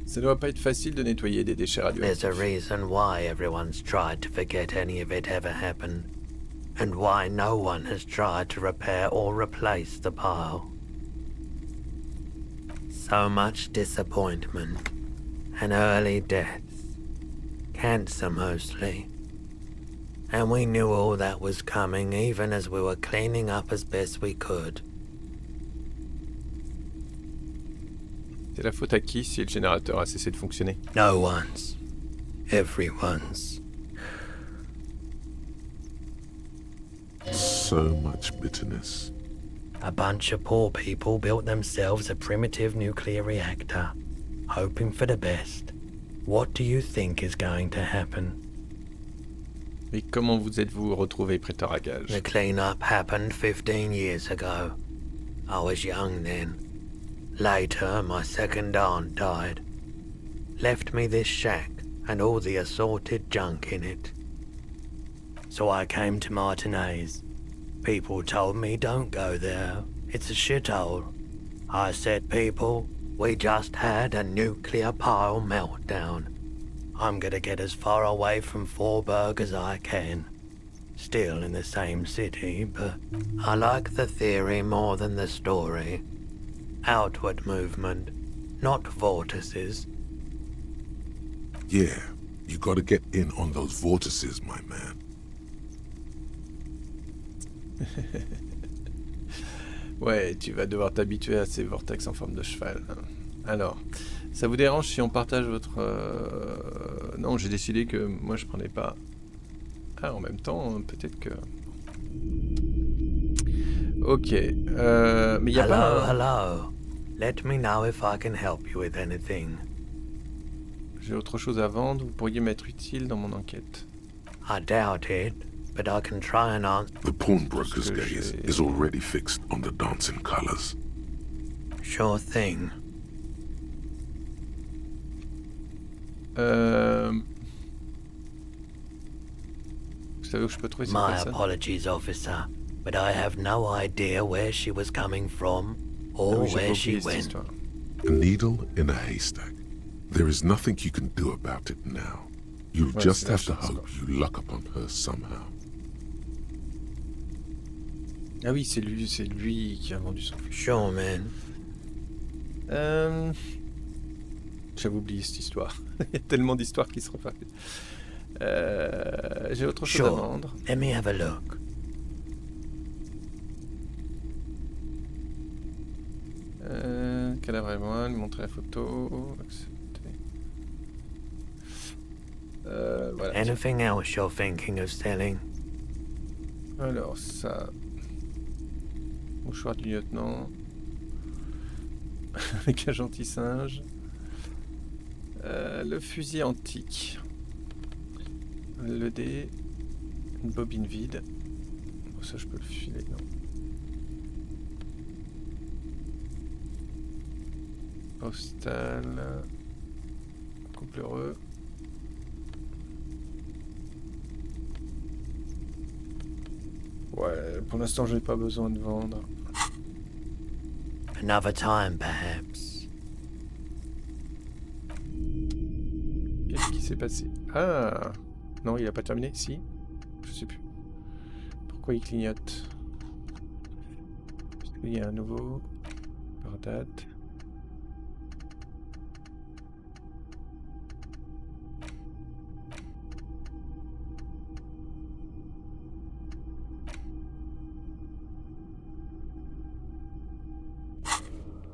Ça doit pas être facile de nettoyer des déchets There's a radioactifs. reason why everyone's tried to forget any of it ever happened, and why no one has tried to repair or replace the pile. So much disappointment, and early deaths. Cancer mostly. And we knew all that was coming even as we were cleaning up as best we could. C'est la faute à qui si le générateur a cessé de fonctionner? No one's. Everyone's. So much bitterness. A bunch of poor people built themselves a primitive nuclear reactor, hoping for the best. What do you think is going to happen? Et comment vous êtes-vous retrouvé prêteur à gage? The cleanup happened 15 years ago. I was young then. Later, my second aunt died. Left me this shack and all the assorted junk in it. So I came to Martinez. People told me don't go there. It's a shithole. I said, people, we just had a nuclear pile meltdown. I'm gonna get as far away from Forburg as I can. Still in the same city, but I like the theory more than the story. Outward movement, not vortices. Yeah, you gotta get in on those vortices, my man. Ouais, tu vas devoir t'habituer à ces vortex en forme de cheval. Alors, ça vous dérange si on partage votre... Non, j'ai décidé que moi je prenais pas... Ah, en même temps, peut-être que... Ok, mais il y a pas... Hello. Let me know if I can help you with anything. J'ai autre chose à vendre, vous pourriez m'être utile dans mon enquête. I doubt it, but I can try and answer. The pawnbroker's gaze is already fixed on the dancing colors. Sure thing. Vous savez où je peux trouver cette My personne? apologies, officer, but I have no idea where she was coming from or oui, where she cette went. histoire. A needle in a haystack. There is nothing you can do about it now. You'll Ouais, just c'est have to la chance, hope you luck upon her somehow. Ah oui, c'est lui qui a vendu son fils. Sure, man. J'avais oublié cette histoire. Il y a tellement d'histoires qui se repartent. J'ai autre chose à Sure. vendre. Let me have a look. Cadavre et moi, lui montrer la photo. Accepter. Voilà. Anything else you're thinking of selling? Alors ça... Mouchoir du lieutenant. Avec un gentil singe. Le fusil antique. Le dé. Une bobine vide. Bon, ça je peux le filer, non. Postal. Couple heureux. Ouais, pour l'instant j'ai pas besoin de vendre. Another time, perhaps. Qu'est-ce qui s'est passé? Ah! Non, il a pas terminé? Si? Je sais plus. Pourquoi il clignote? Est-ce qu'il y a un nouveau? Par date?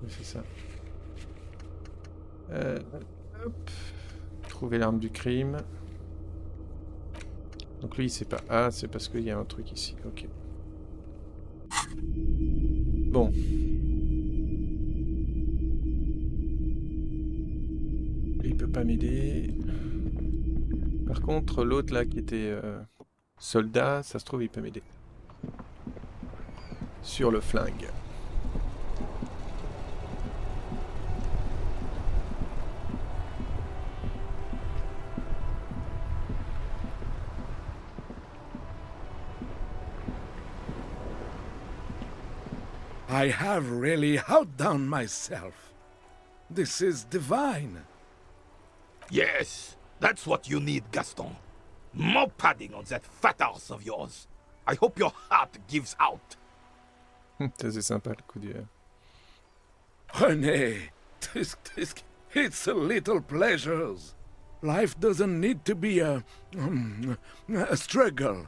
Oui, c'est ça. Hop. Trouver l'arme du crime. Donc lui, il sait pas. Ah, c'est parce qu'il y a un truc ici. Ok. Bon. Il peut pas m'aider. Par contre, l'autre là qui était soldat, ça se trouve, il peut m'aider. Sur le flingue. I have really outdone myself. This is divine. Yes, that's what you need, Gaston. More padding on that fat arse of yours. I hope your heart gives out. Ça, c'est sympa, le coup du... René, it's a little pleasures. Life doesn't need to be a struggle.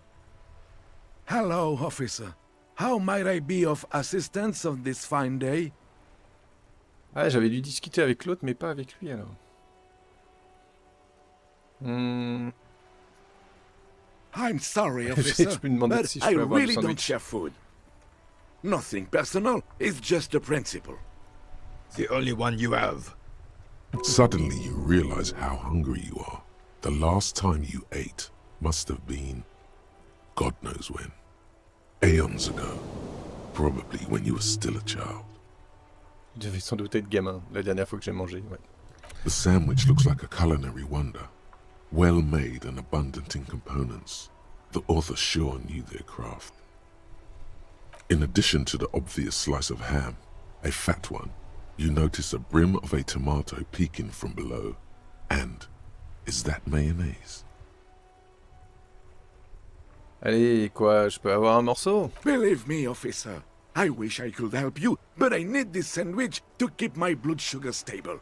Hello, officer. How might I be of assistance on this fine day? Ah, j'avais dû discuter avec l'autre, mais pas avec lui, alors. I'm sorry, officer, Je me demandais but si je I pouvais avoir du really don't sandwich. share food. Nothing personal, it's just a principle. The only one you have. Suddenly you realize how hungry you are. The last time you ate must have been God knows when. Aeons ago. Probably when you were still a child. Je devais sans doute être gamin, la dernière fois que j'ai mangé, ouais. The sandwich looks like a culinary wonder. Well made and abundant in components. The author sure knew their craft. In addition to the obvious slice of ham, a fat one, you notice a brim of a tomato peeking from below. And is that mayonnaise? Allez, quoi, je peux avoir un morceau? Believe me, officer, I wish I could help you, but I need this sandwich to keep my blood sugar stable.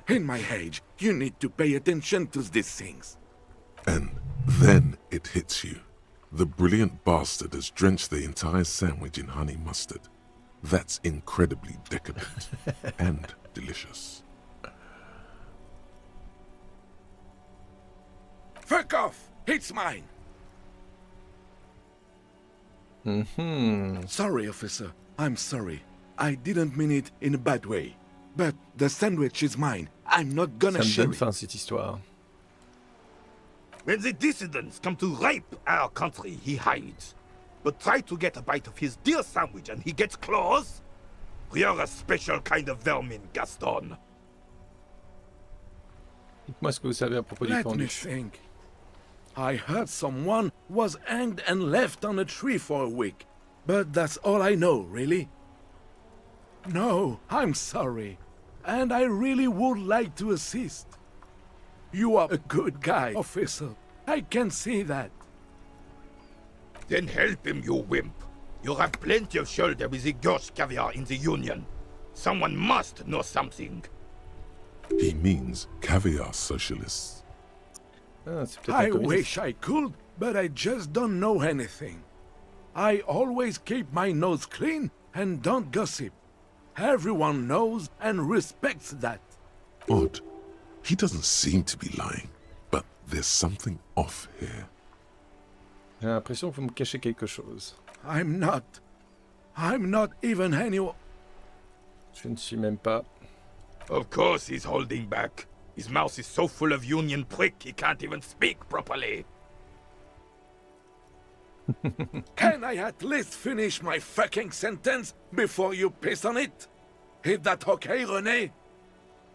In my age, you need to pay attention to these things. And then it hits you. The brilliant bastard has drenched the entire sandwich in honey mustard. That's incredibly decadent and delicious. Fuck off! It's mine! Sorry, officer. I'm sorry. I didn't mean it in a bad way. But the sandwich is mine. I'm not gonna Ça me share donne it. faim, cette histoire. When the dissidents come to rape our country, he hides. But try to get a bite of his dear sandwich and he gets claws? You're a special kind of vermin, Gaston. Dites-moi ce que vous savez à propos du Let me pendu. think. I heard someone was hanged and left on a tree for a week. But that's all I know, really. No, I'm sorry. And I really would like to assist. You are a good guy, officer. I can see that. Then help him, you wimp. You have plenty of shoulder with the Ghosh caviar in the Union. Someone must know something. He means caviar socialists. Ah, c'est peut-être I un communiste. wish I could, but I just don't know anything. I always keep my nose clean and don't gossip. Everyone knows and respects that. Odd. He doesn't seem to be lying, but there's something off here. J'ai l'impression que vous me cachez quelque chose. I'm not even anyone. Je ne suis même pas. Of course he's holding back. His mouth is so full of Union prick he can't even speak properly. Can I at least finish my fucking sentence before you piss on it? Is that okay, René?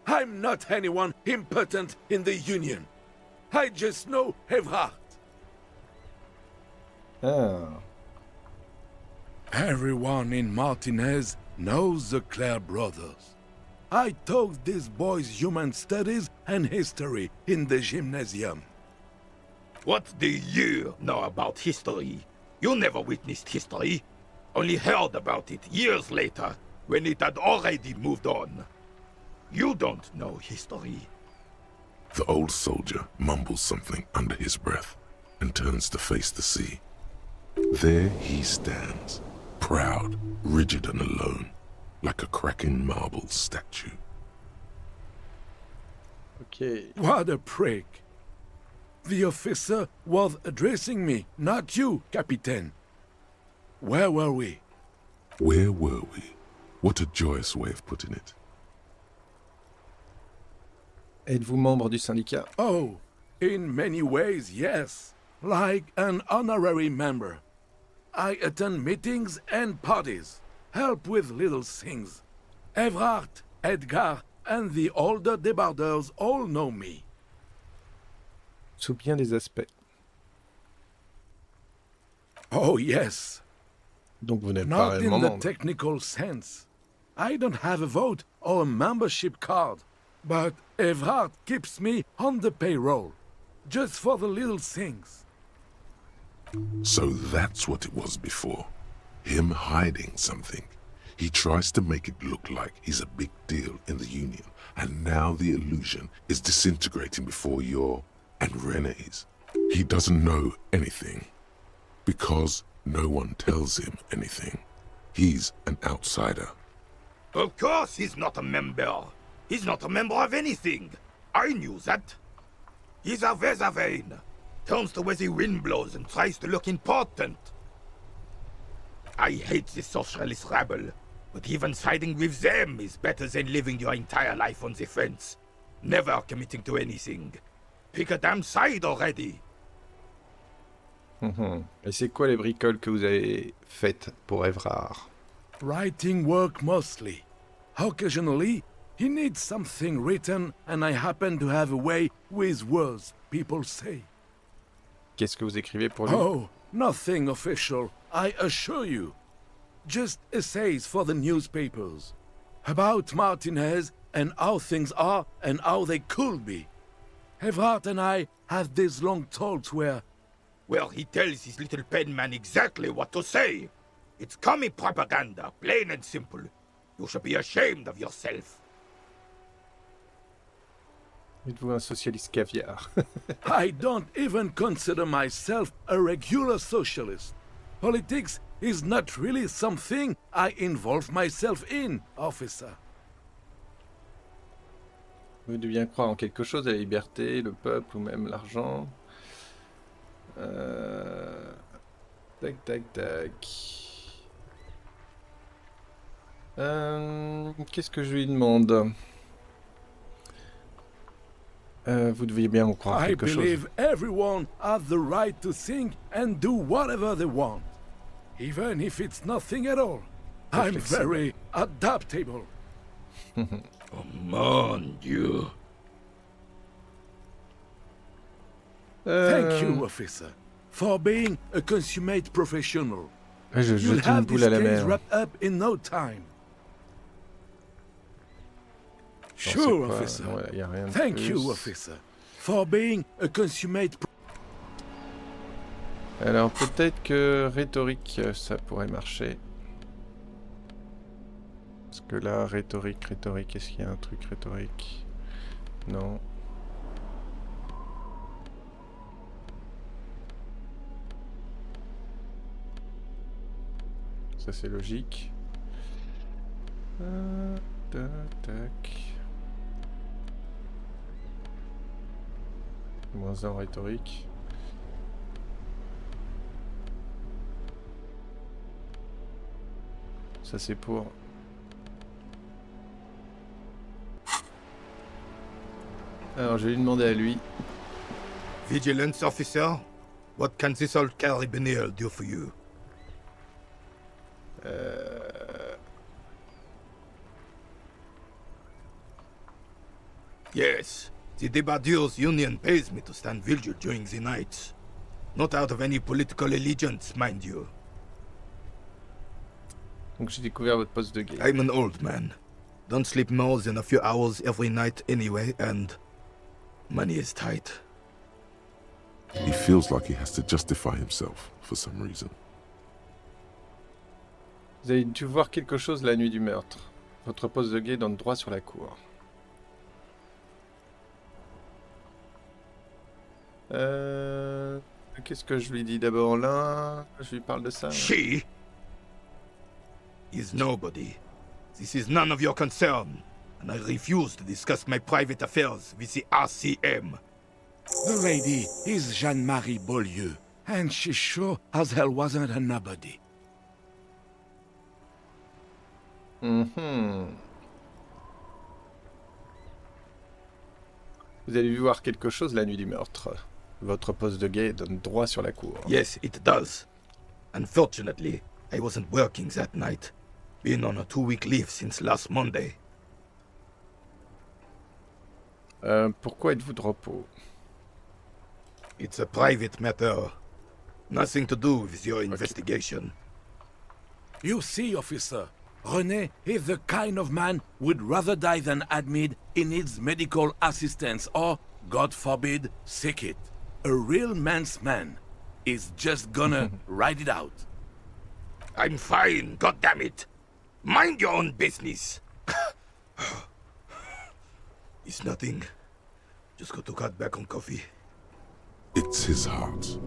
I'm not anyone important in the Union. I just know Evrard. Ah. Everyone in Martinez knows the Clare brothers. I taught these boys human studies and history in the gymnasium. What do you know about history? You never witnessed history. Only heard about it years later, when it had already moved on. You don't know history. The old soldier mumbles something under his breath and turns to face the sea. There he stands, proud, rigid and alone, like a cracking marble statue. Ok. What a prick. The officer was addressing me, not you, Capitaine. Where were we? Where were we? What a joyous way of putting it. Êtes-vous membre du syndicat? Oh, in many ways, yes. Like an honorary member. I attend meetings and parties, help with little things. Evrard, Edgar, and the older debarders all know me. Sous bien des aspects. Oh, yes. Donc vous n'êtes pas Not réellement in the membre. technical sense. I don't have a vote or a membership card, but Evrard keeps me on the payroll, just for the little things. So that's what it was before. Him hiding something. He tries to make it look like he's a big deal in the Union, and now the illusion is disintegrating before your and Rene's. He doesn't know anything, because no one tells him anything. He's an outsider. Of course he's not a member. He's not a member of anything. I knew that. He's a Weservein. Turns the way the wind blows and tries to look important. I hate this socialist rabble, but even siding with them is better than living your entire life on the fence. Never committing to anything. Pick a damn side already. Et c'est quoi les bricoles que vous avez faites pour Evrard? Writing work mostly. Occasionally, he needs something written, and I happen to have a way with words, people say. Qu'est-ce que vous écrivez pour lui? Oh, nothing official, I assure you. Just essays for the newspapers. About Martinez and how things are and how they could be. Evrard and I had these long talks where... Well, he tells his little pen man exactly what to say. It's commie propaganda, plain and simple. You should be ashamed of yourself. Êtes-vous un socialiste caviar? I don't even consider myself a regular socialist. Politics is not really something I involve myself in, officer. Vous devez bien croire en quelque chose, la liberté, le peuple ou même l'argent. Tac, tac, tac. Qu'est-ce que je lui demande? Vous deviez bien en croire I quelque chose. believe everyone has the right to think and do whatever they want, even if it's nothing at all. I'm very adaptable. Oh, mon Dieu. Thank you, officer, for being a consummate professional. Je You'll jette une have boule this à la case mer. wrapped up in no time. c'est Sure, pas- officer. ouais, y a rien de Thank plus. you, officer, for being a consummate. Alors peut-être que rhétorique, ça pourrait marcher. Parce que là, rhétorique, est-ce qu'il y a un truc rhétorique? Non. Ça c'est logique. Tac. Moins 1 rhétorique. Ça c'est pour... Alors je vais lui demander à lui. Vigilance officer, what can this old carabiner do for you? Yes, the Debardeurs Union pays me to stand vigil during the nights. Not out of any political allegiance, mind you. Donc j'ai découvert votre poste de guet. I'm an old man. Don't sleep more than a few hours every night anyway, and money is tight. He feels like he has to justify himself for some reason. Vous avez dû voir quelque chose la nuit du meurtre. Votre poste de guet donne droit sur la cour. Qu'est-ce que je lui dis d'abord là? Je lui parle de ça. She is nobody. This is none of your concern, and I refuse to discuss my private affairs with the RCM. The lady is Jeanne-Marie Beaulieu, and she sure as hell wasn't a nobody. Mhm. Vous avez dû voir quelque chose la nuit du meurtre. Votre poste de guet donne droit sur la cour. Yes, it does. Unfortunately, I wasn't working that night. Been on a 2-week leave since last Monday. Pourquoi êtes-vous de repos? It's a private matter. Nothing to do with your investigation. You see, officer, René is the kind of man would rather die than admit he needs medical assistance or, God forbid, sick it. A real man's man is just gonna ride it out. I'm fine, goddammit. Mind your own business. It's nothing. Just got to cut back on coffee. It's his heart.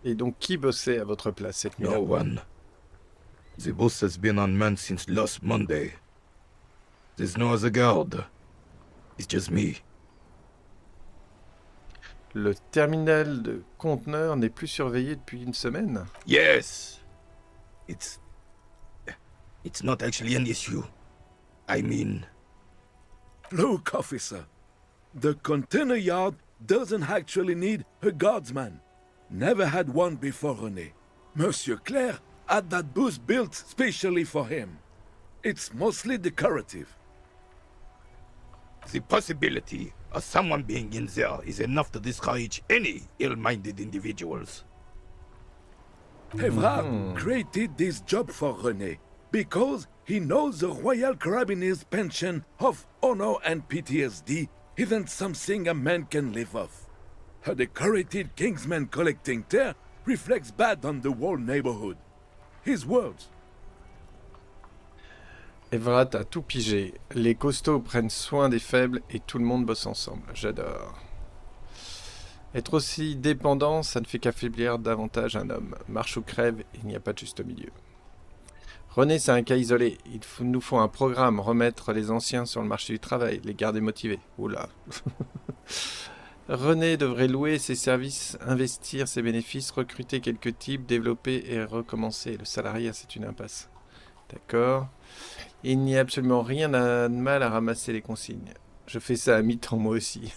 Et donc, qui bossait à votre place cette nuit-là? No one. The boss has been unmanned since last Monday. There's no other guard. It's just me. Le terminal de conteneurs n'est plus surveillé depuis une semaine? Yes. It's not actually an issue. I mean... Look, officer, the container yard doesn't actually need a guardsman. Never had one before René. Monsieur Claire had that booth built specially for him. It's mostly decorative. The possibility of someone being in there is enough to discourage any ill-minded individuals. Evrard created this job for René because he knows the Royal Carabiniers' pension of honor and PTSD isn't something a man can live off. A decorated Kingsman collecting tear reflects bad on the whole neighborhood. His words. Everett a tout pigé. Les costauds prennent soin des faibles et tout le monde bosse ensemble. J'adore. Être aussi dépendant, ça ne fait qu'affaiblir davantage un homme. Marche ou crève, il n'y a pas de juste milieu. René, c'est un cas isolé. Nous faut un programme, remettre les anciens sur le marché du travail, les garder motivés. Oula. René devrait louer ses services, investir ses bénéfices, recruter quelques types, développer et recommencer. Le salariat, c'est une impasse. D'accord. Il n'y a absolument rien de mal à ramasser les consignes. Je fais ça à mi-temps moi aussi.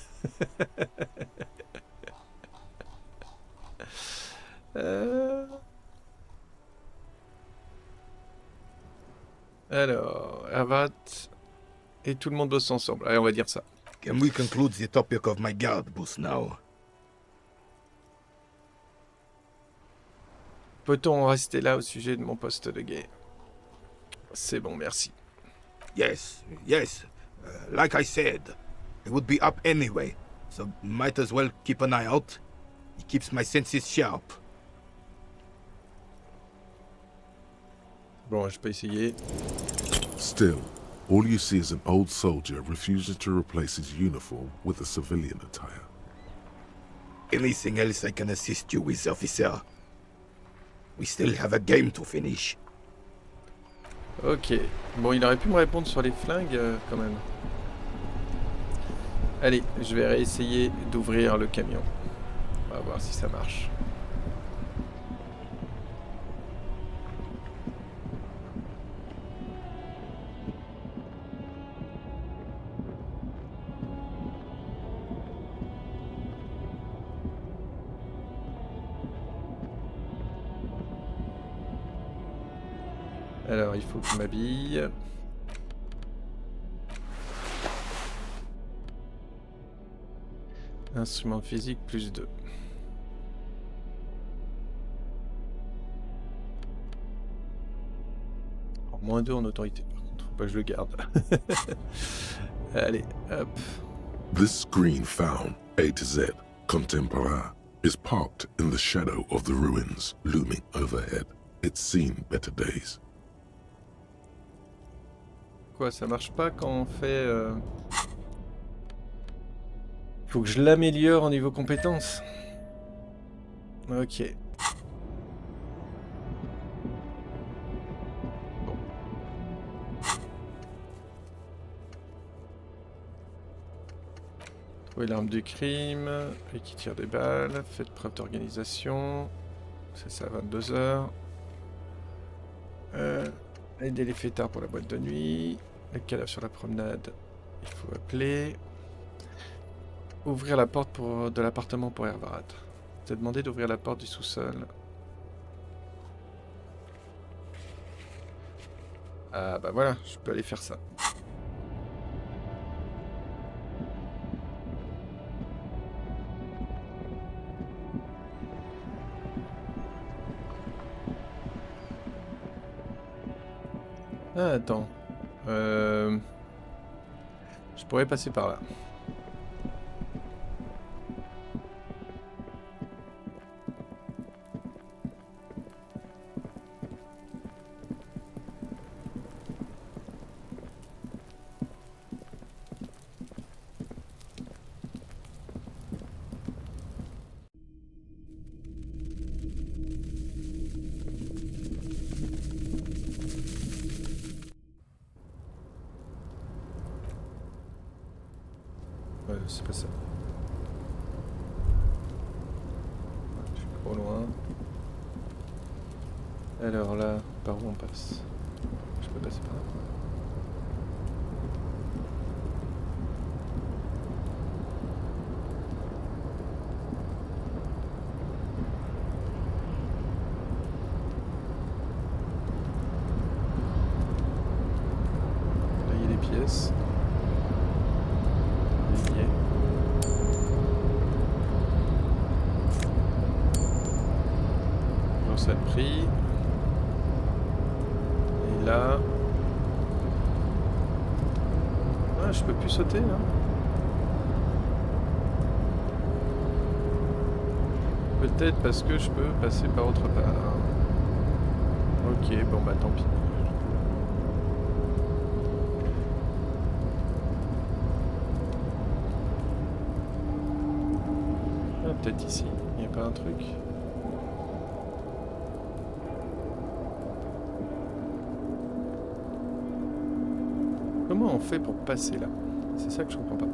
Alors, Avat et tout le monde bosse ensemble. Allez, on va dire ça. Can we conclude the topic of my guard boost now? Peut-on en rester là au sujet de mon poste de guet? C'est bon, merci. Yes. Like I said, it would be up anyway, so might as well keep an eye out. It keeps my senses sharp. Bon, je peux essayer. Still, all you see is an old soldier refusing to replace his uniform with a civilian attire. Anything else I can assist you with, officer? We still have a game to finish. Ok. Bon, il aurait pu me répondre sur les flingues, quand même. Allez, je vais réessayer d'ouvrir le camion. On va voir si ça marche. Alors, il faut que je m'habille. Instrument physique plus 2. Alors, moins 2 en autorité, par contre. Faut pas que je le garde. Allez, hop. This screen found, A to Z, contemporain, is parked in the shadow of the ruins looming overhead. It's seen better days. Quoi, ça marche pas quand on fait... Faut que je l'améliore au niveau compétences. Ok. Bon. Trouver l'arme du crime, et qui tire des balles, faites preuve d'organisation. C'est ça, 22 heures. Aider les fêtards pour la boîte de nuit. Le cadavre sur la promenade, il faut appeler. Ouvrir la porte de l'appartement pour Hervarat. Je t'ai demandé d'ouvrir la porte du sous-sol. Ah bah voilà, je peux aller faire ça. Ah, attends. Je pourrais passer par là. Ouais, c'est pas ça. Je suis trop loin. Alors là, par où on passe? Je peux passer par là. Là, il y a des pièces. Des billets. Ça le prix. Et là... Ah, je peux plus sauter là. Peut-être parce que je peux passer par autre part. Ok, bon bah tant pis. Ah, peut-être ici. Il n'y a pas un truc? Comment on fait pour passer là? C'est ça que je comprends pas.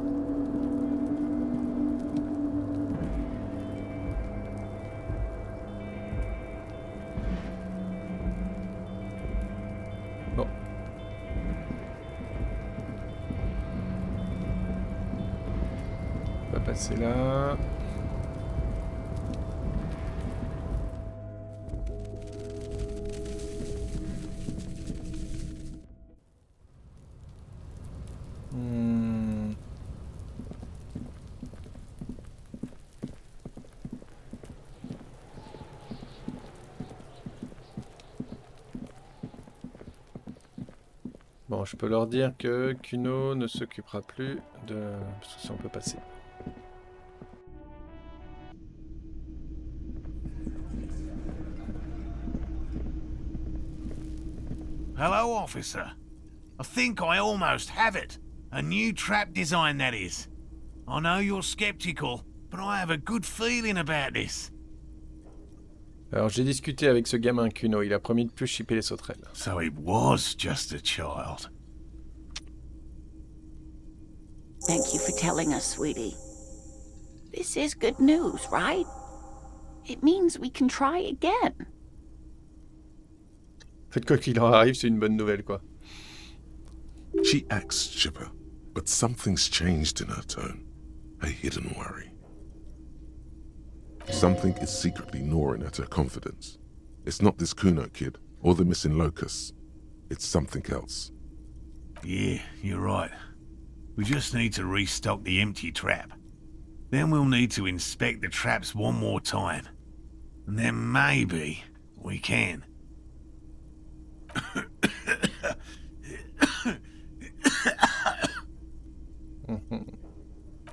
Bon. On va passer là. Bon, je peux leur dire que Kuno ne s'occupera plus de... Parce que ça, on peut passer. Hello, officer. I think I almost have it. A new trap design, that is. I know you're skeptical, but I have a good feeling about this. Alors, j'ai discuté avec ce gamin Kuno. Il a promis de plus chipper les sauterelles. So it was just a child. Thank you for telling us, sweetie. This is good news, right? It means we can try again. Fait quoi qu'il en arrive, c'est une bonne nouvelle, quoi. She acts chipper, but something's changed in her tone. A hidden worry. Something is secretly gnawing at her confidence. It's not this Kuno kid, or the missing locusts. It's something else. Yeah, you're right. We just need to restock the empty trap. Then we'll need to inspect the traps one more time. And then maybe we can.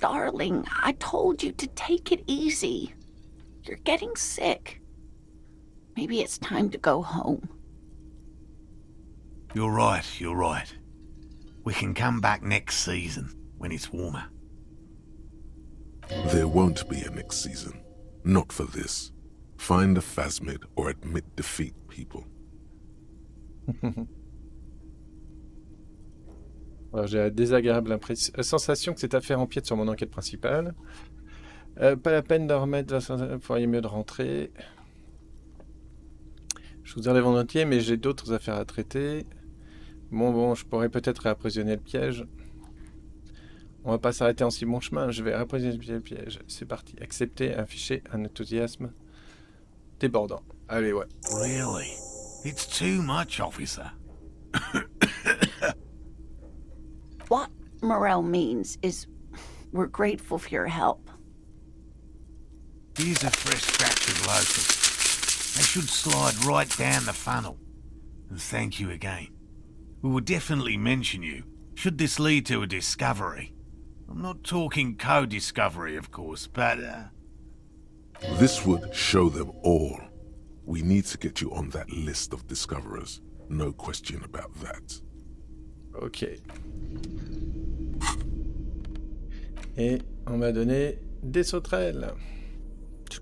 Darling, I told you to take it easy. You're getting sick. Maybe it's time to go home. You're right, you're right. We can come back next season, when it's warmer. There won't be a next season. Not for this. Find a phasmid or admit defeat, people. Alors, j'ai la désagréable sensation que cette affaire empiète sur mon enquête principale. Pas la peine de remettre... Il faudrait mieux de rentrer. Je vous enlève volontiers, mais j'ai d'autres affaires à traiter. Bon, je pourrais peut-être réapprovisionner le piège. On va pas s'arrêter en si bon chemin. Je vais réapprovisionner le piège. C'est parti. Accepter, afficher un enthousiasme débordant. Allez, ouais. Really? It's too much, officer. What Morel means is we're grateful for your help. Here's a fresh batch of locusts. They should slide right down the funnel. And thank you again. we will definitely mention you, should this lead to a discovery. I'm not talking co-discovery, of course, but... This would show them all. We need to get you on that list of discoverers. No question about that. Ok. Et on m'a donné des sauterelles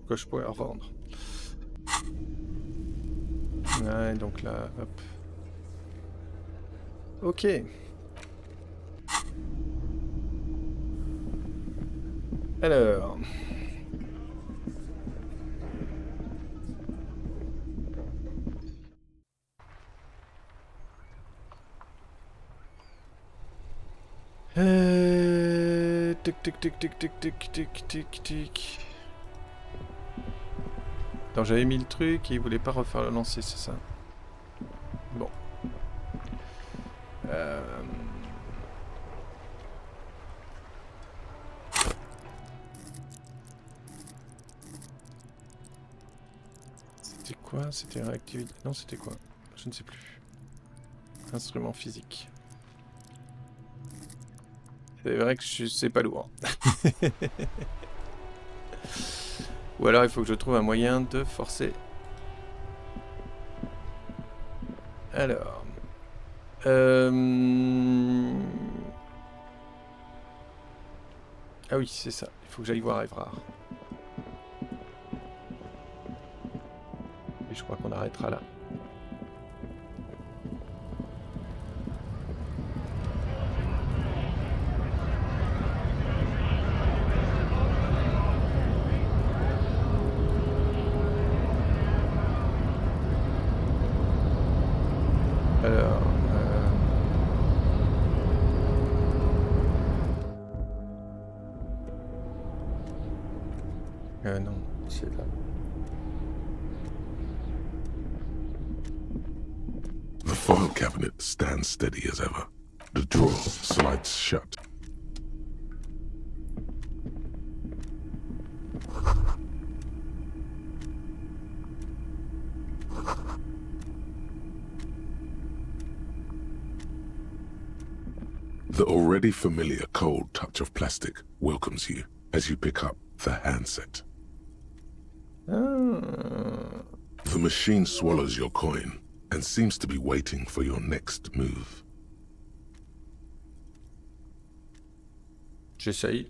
que je pourrais revendre. Ouais, donc là, hop. Ok. Alors... Tic tic tic tic tic tic tic tic tic. Attends, j'avais mis le truc et il voulait pas refaire le lancer, c'est ça? Bon. C'était quoi? C'était réactivité? Non, c'était quoi? Je ne sais plus. Instrument physique. C'est vrai que c'est pas lourd. Ou alors il faut que je trouve un moyen de forcer. Alors... Ah oui, c'est ça. Il faut que j'aille voir Évrard. Et je crois qu'on arrêtera là. Alors... non, c'est là. The file cabinet stands steady as ever. The drawer slides shut. The already familiar cold touch of plastic welcomes you as you pick up the handset. The machine swallows your coin and seems to be waiting for your next move. J'essaye.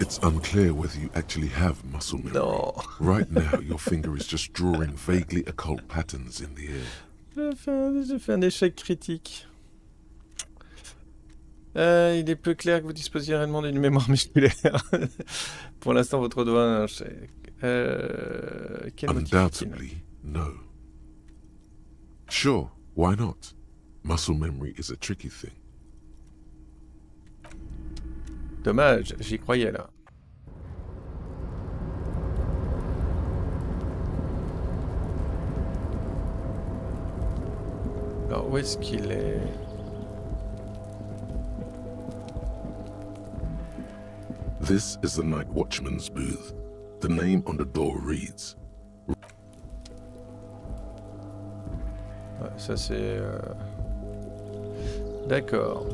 It's unclear whether you actually have muscle memory. No. Right now, your finger is just drawing vaguely occult patterns in the air. J'ai fait un échec critique. Il est peu clair que vous disposiez réellement d'une mémoire musculaire. Pour l'instant, votre doigt a un chèque. Undoubtedly, no. Sure, why not? Muscle memory is a tricky thing. Dommage, j'y croyais là. Alors, où est-ce qu'il est? This is the night watchman's booth. The name on the door reads... Ouais, ça c'est... D'accord.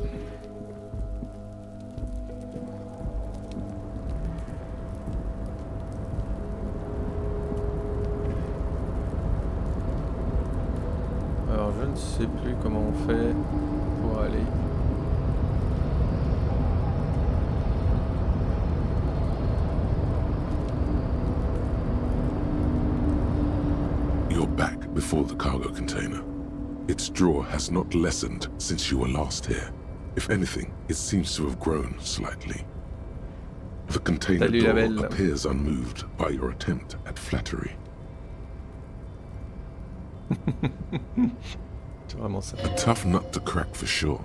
Alors je ne sais plus comment on fait pour aller... You're back before the cargo container. Its drawer has not lessened since you were last here. If anything, it seems to have grown slightly. The container door appears unmoved by your attempt at flattery. A tough nut to crack for sure,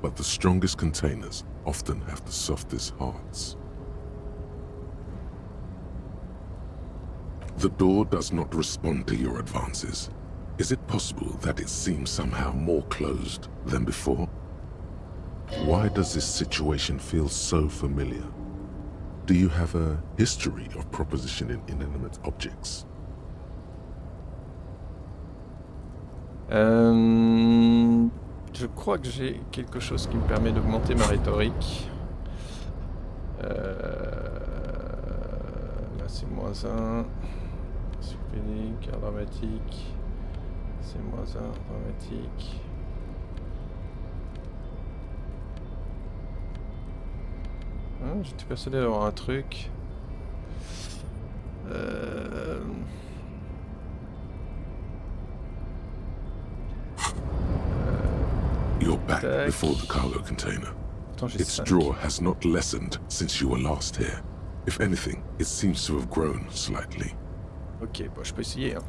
but the strongest containers often have the softest hearts. The door does not respond to your advances. Is it possible that it seems somehow more closed than before? Why does this situation feel so familiar? Do you have a history of propositioning inanimate objects? Je crois que j'ai quelque chose qui me permet d'augmenter ma rhétorique. Là c'est -1. Subélique, art dramatique. C'est -1, dramatique. J'étais persuadé d'avoir un truc. You're back before the cargo container. Its draw has not lessened since you were last here. If anything, it seems to have grown slightly. Ok, bon, je peux essayer. Hein.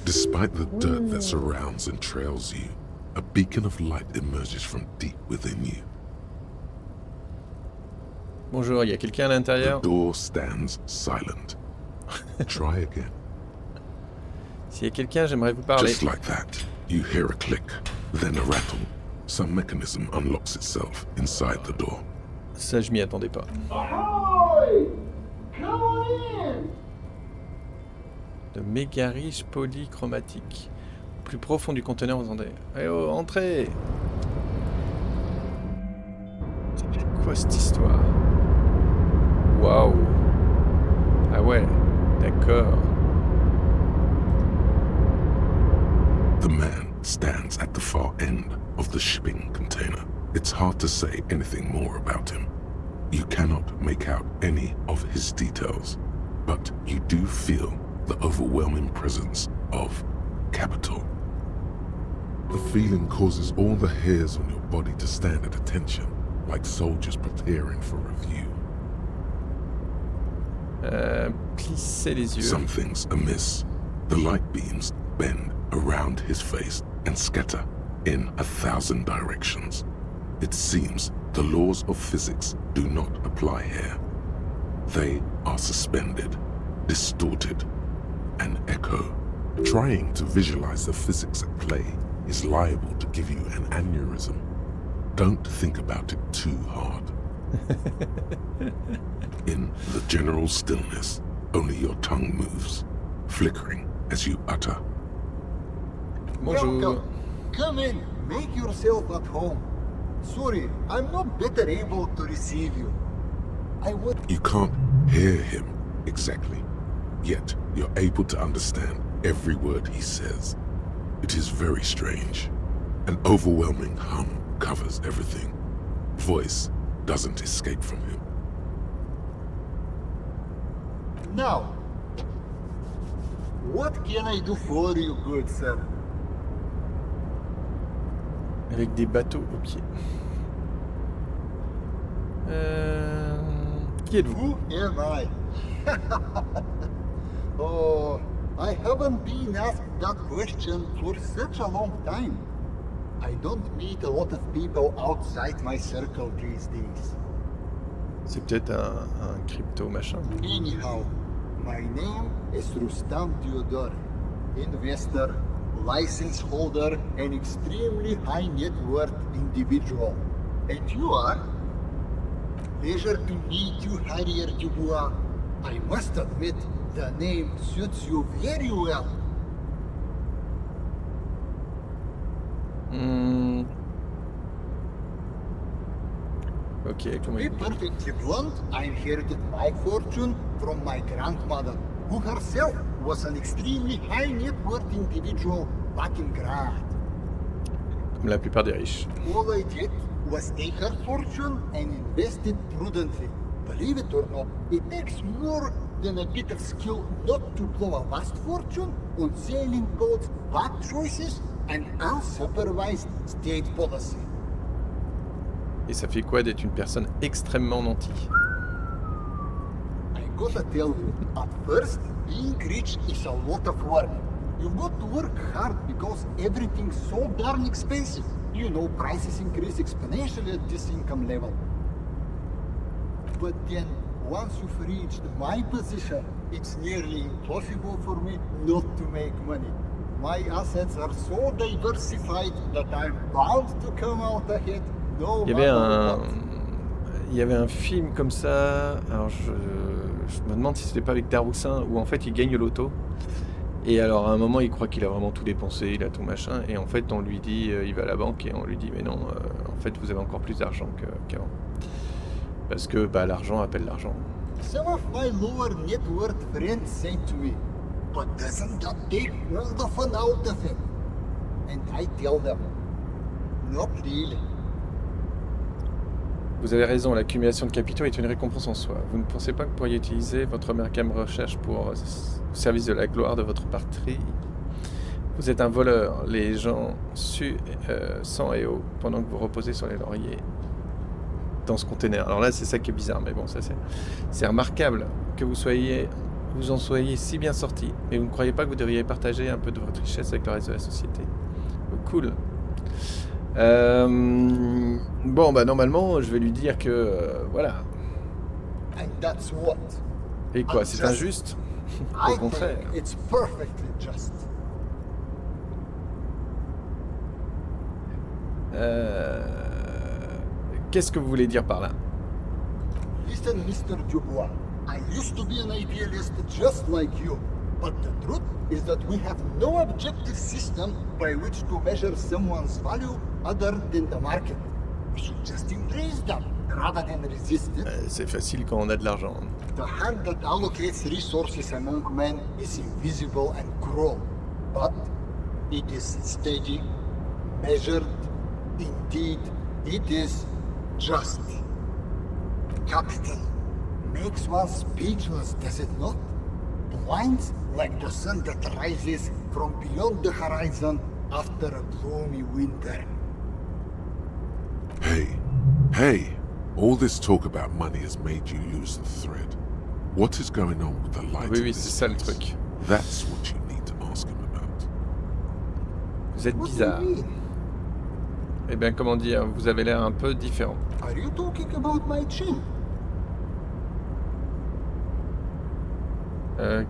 Despite the dirt that surrounds and trails you, a beacon of light emerges from deep within you. Bonjour, il y a quelqu'un à l'intérieur? The door stands silent. Try again. S'il y a quelqu'un, j'aimerais vous parler. Just like that, you hear a click, then a rattle. Some mechanism unlocks itself inside the door. Ça, je m'y attendais pas. Ahoy! Come on in! De méga riche polychromatique. Au plus profond du conteneur, vous entendez. Eh oh, entrez! C'est quoi cette histoire? Waouh! Ah ouais, d'accord. The man stands at the far end of the shipping container. It's hard to say anything more about him. You cannot make out any of his details, but you do feel the overwhelming presence of capital. The feeling causes all the hairs on your body to stand at attention, like soldiers preparing for review. Plissez les yeux. Something's amiss. The light beams bend around his face and scatter in 1,000 directions. It seems the laws of physics do not apply here. They are suspended, distorted, and echo. Trying to visualize the physics at play is liable to give you an aneurysm. Don't think about it too hard. In the general stillness, only your tongue moves, flickering as you utter. Bonjour. Welcome. Come in. Make yourself at home. Sorry, I'm not better able to receive you. You can't hear him exactly, yet you're able to understand every word he says. It is very strange. An overwhelming hum covers everything. Voice doesn't escape from him. Now, what can I do for you, good sir? Avec des bateaux au pied. Qui êtes-vous? Who am I? Oh, I haven't been asked that question for such a long time. I don't meet a lot of people outside my circle these days. C'est peut-être un crypto machin. Anyhow, my name is Rustam Theodore, investor, license holder, and extremely high net worth individual. And you are? Pleasure to meet you, Harrier Dubois. I must admit, the name suits you very well. Ok, comment To be perfectly blunt, I inherited my fortune from my grandmother, who herself was an extremely high net worth individual back in Grad. Comme la plupart des riches. All I did was take her fortune and invest it prudently. Believe it or not, it takes more than a bit of skill not to blow a vast fortune on sailing boats, bad choices, and unsupervised state policy. Et ça fait quoi d'être une personne extrêmement nantie? I gotta tell you, at first, being rich is a lot of work. You've got to work hard because everything's so darn expensive. You know, prices increase exponentially at this income level. But then, once you've reached my position, it's nearly impossible for me not to make money. My assets are so diversified that I'm bound to come out ahead. No Il y avait un film comme ça, alors je me demande si c'était pas avec Daroussin, où en fait il gagne l'auto, Et alors, à un moment, il croit qu'il a vraiment tout dépensé, il a tout machin, et en fait, on lui dit, il va à la banque, et on lui dit, mais non, en fait, vous avez encore plus d'argent qu'avant. Parce que, bah, l'argent appelle l'argent. Some of my lower net worth friends say to me, but doesn't that take all the fun out of it? And I tell them, not really. Vous avez raison, l'accumulation de capitaux est une récompense en soi. Vous ne pensez pas que vous pourriez utiliser votre mercam recherche pour au service de la gloire de votre patrie? Vous êtes un voleur, les gens suent sang et eau pendant que vous reposez sur les lauriers dans ce conteneur. Alors là, c'est ça qui est bizarre, mais bon, ça c'est remarquable que vous en soyez si bien sorti. Mais vous ne croyez pas que vous devriez partager un peu de votre richesse avec le reste de la société? Cool. Bon, bah normalement, je vais lui dire que voilà. And that's what? Et quoi, c'est injuste? Au contraire. It's perfectly just. Qu'est-ce que vous voulez dire par là? Listen, Mr. Dubois, I used to be an idealist just like you. But the truth is that we have no objective system by which to measure someone's value other than the market. We should just embrace them rather than resist it. C'est facile quand on a de l'argent. The hand that allocates resources among men is invisible and cruel, but it is steady, measured, indeed, it is just. Capital makes one speechless, does it not? Blinds like the sun that rises from beyond the horizon after a gloomy winter. Hey, all this talk about money has made you lose the thread. What is going on with the light? Oui, c'est ça le truc. That's what you need to ask him about. Vous êtes bizarre. Eh bien, comment dire, vous avez l'air un peu différent. Are you talking about my chin?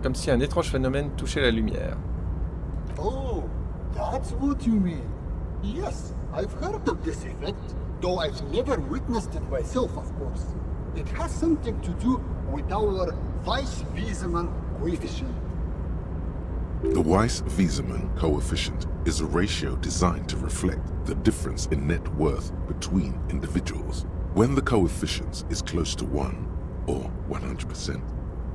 Comme si un étrange phénomène touchait la lumière. Oh, that's what you mean. Yes, I've heard of this effect, though I've never witnessed it myself, of course. It has something to do with our Weiss-Wiesemann coefficient. The Weiss-Wiesemann coefficient is a ratio designed to reflect the difference in net worth between individuals. When the coefficient is close to 1, or 100%,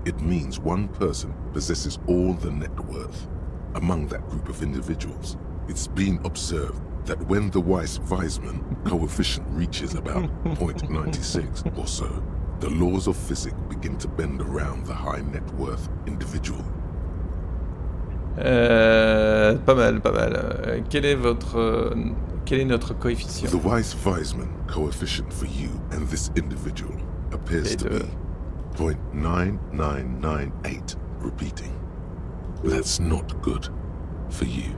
it means one person possesses all the net worth. Among that group of individuals, it's been observed that when the Weiss-Wiesemann coefficient reaches about 0.96 or so, the laws of physics begin to bend around the high net worth individual. Pas mal. Quel est notre coefficient? The Weiss-Wiesemann coefficient for you and this individual appears to be 0.9998, repeating. That's not good for you.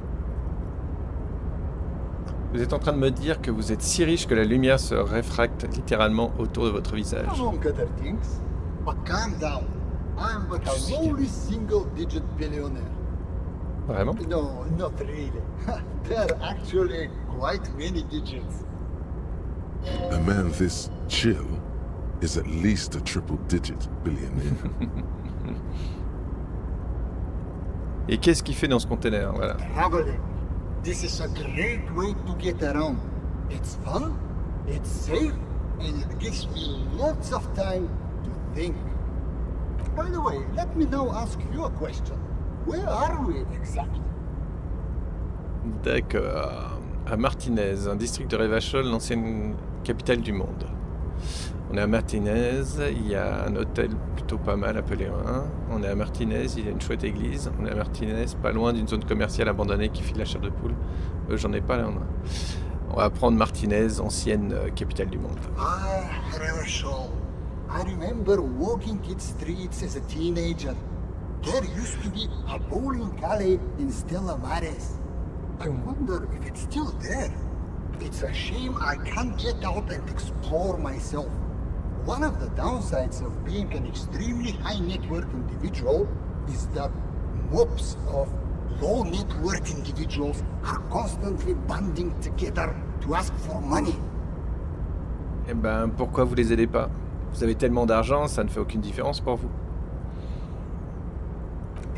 Vous êtes en train de me dire que vous êtes si riche que la lumière se réfracte littéralement autour de votre visage. Among other things, but calm down. I'm but a lowly single-digit billionaire. Vraiment? No, not really. There are actually quite many digits. A man this chill is at least a triple-digit billionaire. Et qu'est-ce qu'il fait dans ce container? Voilà. Traveling. This is a great way to get around. It's fun, it's safe, and it gives me lots of time to think. By the way, let me now ask you a question. Where are we exactly? D'accord. À Martinez, un district de Revachol, l'ancienne capitale du monde. On est à Martinez, il y a un hôtel plutôt pas mal appelé 1. On est à Martinez, il y a une chouette église. On est à Martinez, pas loin d'une zone commerciale abandonnée qui file la chair de poule. J'en ai pas là. On va prendre Martinez, ancienne capitale du monde. Ah, Revachol. I remember walking its streets as a teenager. There used to be a bowling alley in Stella Maris. I wonder if it's still there. It's a shame I can't get out and explore myself. One of the downsides of being an extremely high net worth individual is that mobs of low net worth individuals are constantly banding together to ask for money. Eh ben, pourquoi vous les aidez pas? Vous avez tellement d'argent, ça ne fait aucune différence pour vous.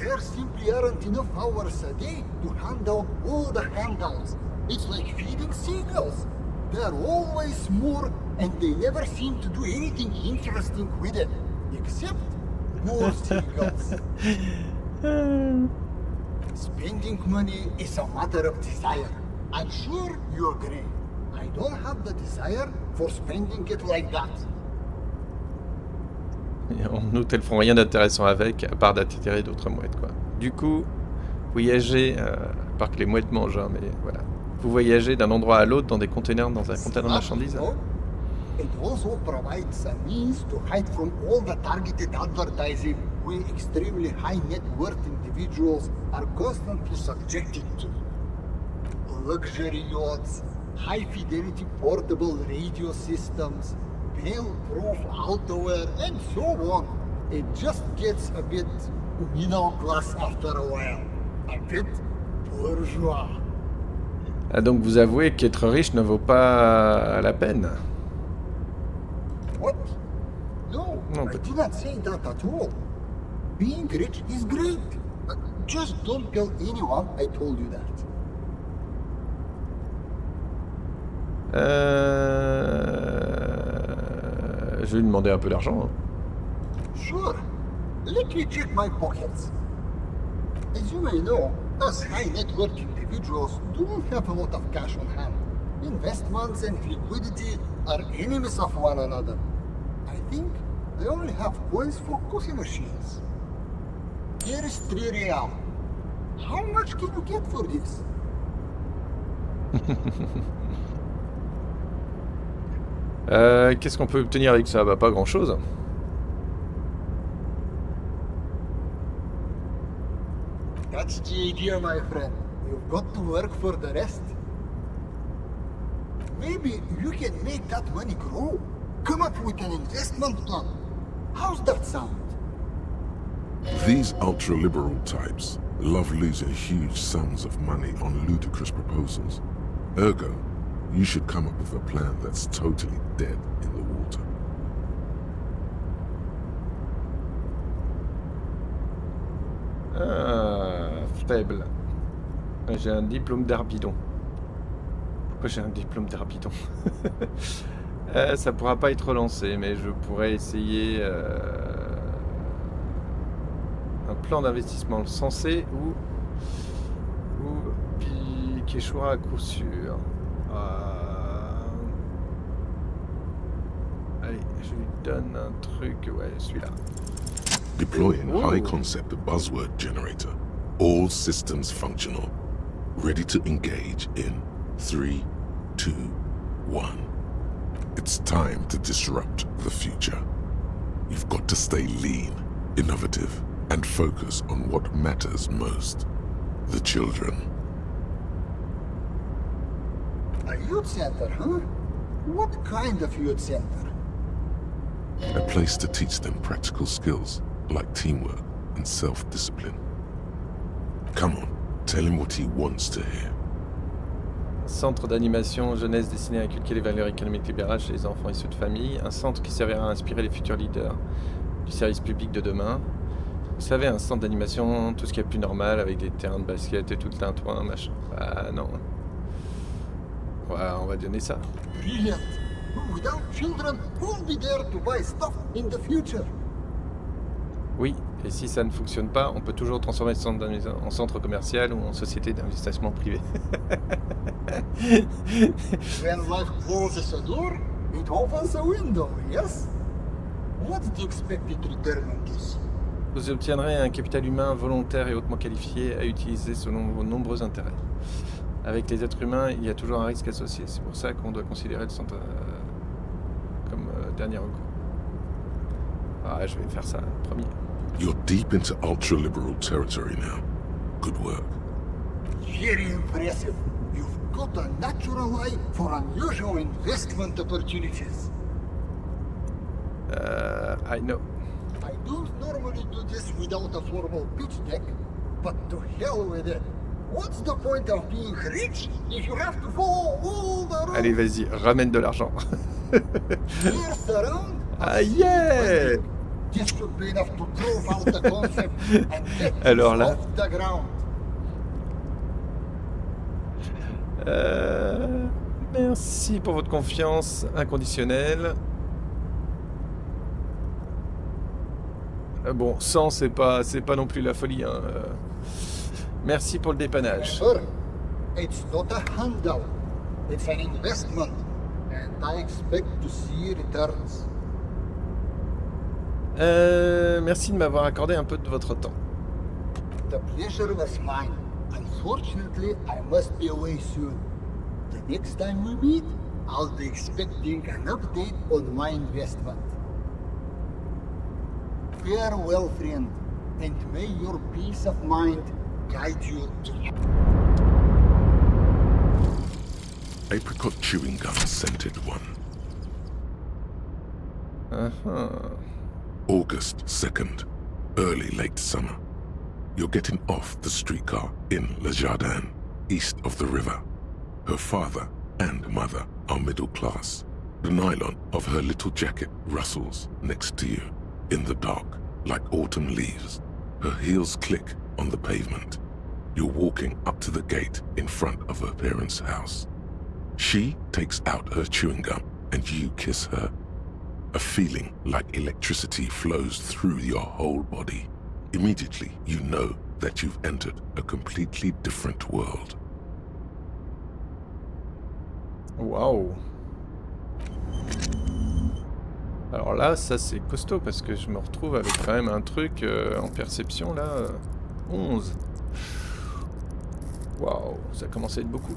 There simply aren't enough hours a day to hand out all the handouts. It's like feeding seagulls. There are always more, and they never seem to do anything interesting with it. Except more seagulls. Spending money is a matter of desire. I'm sure you agree. I don't have the desire for spending it like that. Et en outre, elles font rien d'intéressant avec, à part d'attirer d'autres mouettes, quoi. Du coup, voyager, à part que les mouettes mangent, hein, mais voilà. Vous voyagez d'un endroit à l'autre dans des containers, dans un conteneur de marchandises. It also provides a means to hide from all the targeted advertising we extremely high net worth individuals are constantly subjected to. Luxury yachts, high fidelity portable radio systems, fail-proof outerwear, and so on. It just gets a bit middle class after a while. A bit bourgeois. Ah, donc vous avouez qu'être riche ne vaut pas la peine. What? No, I did not say that at all. Being rich is great. Just don't tell anyone I told you that. Je vais lui demander un peu d'argent. Hein. Sure. Let me check my pockets. As you may know, us high net worth individuals don't have a lot of cash on hand. Investments and liquidity are enemies of one another. I think I only have coins for coffee machines. Here is 3 real. How much can you get for this? Qu'est-ce qu'on peut obtenir avec ça? Bah pas grand-chose. That's the idea, my friend. You've got to work for the rest. Maybe you can make that money grow. Come up with an investment plan. How's that sound? These ultra-liberal types love losing huge sums of money on ludicrous proposals. Ergo, you should come up with a plan that's totally dead in the water. Ah, faible. J'ai un diplôme d'art bidon. Pourquoi j'ai un diplôme d'art bidon? Ça pourra pas être relancé, mais je pourrais essayer un plan d'investissement sensé ou qui échouera à coup sûr. Allez, je lui donne un truc, ouais, celui-là. Deploying high concept buzzword generator. All systems functional. Ready to engage in 3, 2, 1. It's time to disrupt the future. You've got to stay lean, innovative, and focus on what matters most. The children. A youth center, huh? What kind of youth center? A place to teach them practical skills like teamwork and self-discipline. Come on, tell him what he wants to hear. Centre d'animation jeunesse destiné à inculquer les valeurs économiques libérales chez les enfants issus de familles. Un centre qui servira à inspirer les futurs leaders du service public de demain. Vous savez, un centre d'animation, tout ce qui est plus normal, avec des terrains de basket et tout le tintouin, machin. Ah non. Voilà, on va donner ça. Brilliant. Without children, who'll be there to buy stuff in the future? Oui, et si ça ne fonctionne pas, on peut toujours transformer ce centre d'animation en centre commercial ou en société d'investissement privé. When life closes a door, it opens a window, yes? What's the expected return on this? Vous obtiendrez un capital humain volontaire et hautement qualifié à utiliser selon vos nombreux intérêts. Avec les êtres humains, il y a toujours un risque associé. C'est pour ça qu'on doit considérer le centre comme dernier recours. Ah, je vais faire ça, premier. You're deep into ultra-liberal territory now. Good work. Very impressive. You've got a natural eye for unusual investment opportunities. I know. I don't normally do this without a formal pitch deck, but to hell with it. What's the point of being rich if you have to follow all the rules? Allez, vas-y, ramène de l'argent. Here's around. Ah yeah! This should be enough to prove out the concept and get this Alors là... off the ground. Merci pour votre confiance inconditionnelle. Bon, 100 c'est pas non plus la folie. Hein. Merci pour le dépannage. Remember, it's not a handout. It's an investment. And I expect to see returns. Merci de m'avoir accordé un peu de votre temps. The pleasure was mine. Unfortunately, I must be away soon. The next time we meet, I'll be expecting an update on my investment. Farewell, friend, and may your peace of mind guide you to... Apricot chewing gum scented one. August 2nd, early late summer. You're getting off the streetcar in Le Jardin, east of the river. Her father and mother are middle class. The nylon of her little jacket rustles next to you in the dark like autumn leaves. Her heels click on the pavement. You're walking up to the gate in front of her parents' house. She takes out her chewing gum and you kiss her. A feeling like electricity flows through your whole body. Immediately, you know that you've entered a completely different world. Waouh. Alors là, ça c'est costaud parce que je me retrouve avec quand même un truc en perception là. 11. Waouh, ça commence à être beaucoup.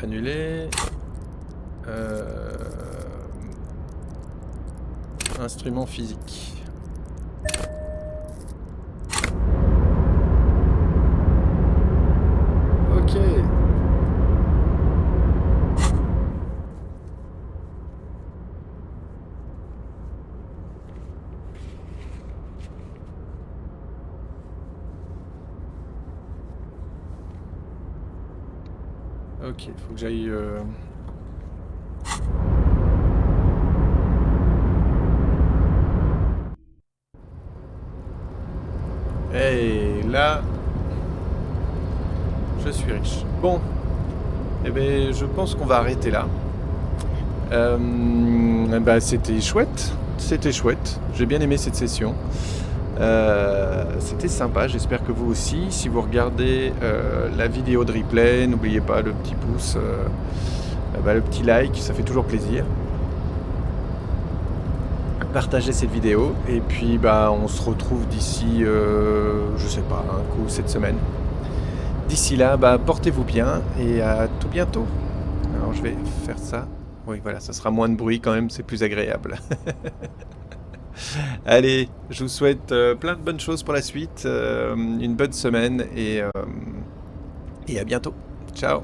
Annuler. Instrument physique. Ok. Ok, faut que j'aille... Et là, je suis riche. Bon, eh ben, je pense qu'on va arrêter là. Bah, c'était chouette. C'était chouette. J'ai bien aimé cette session. C'était sympa. J'espère que vous aussi. Si vous regardez la vidéo de replay, n'oubliez pas le petit pouce, le petit like, ça fait toujours plaisir. Partagez cette vidéo et puis bah on se retrouve d'ici je sais pas un coup cette semaine. D'ici là bah portez-vous bien et à tout bientôt. Alors je vais faire ça. Oui voilà, ça sera moins de bruit quand même, c'est plus agréable. Allez, je vous souhaite plein de bonnes choses pour la suite, une bonne semaine et à bientôt. Ciao.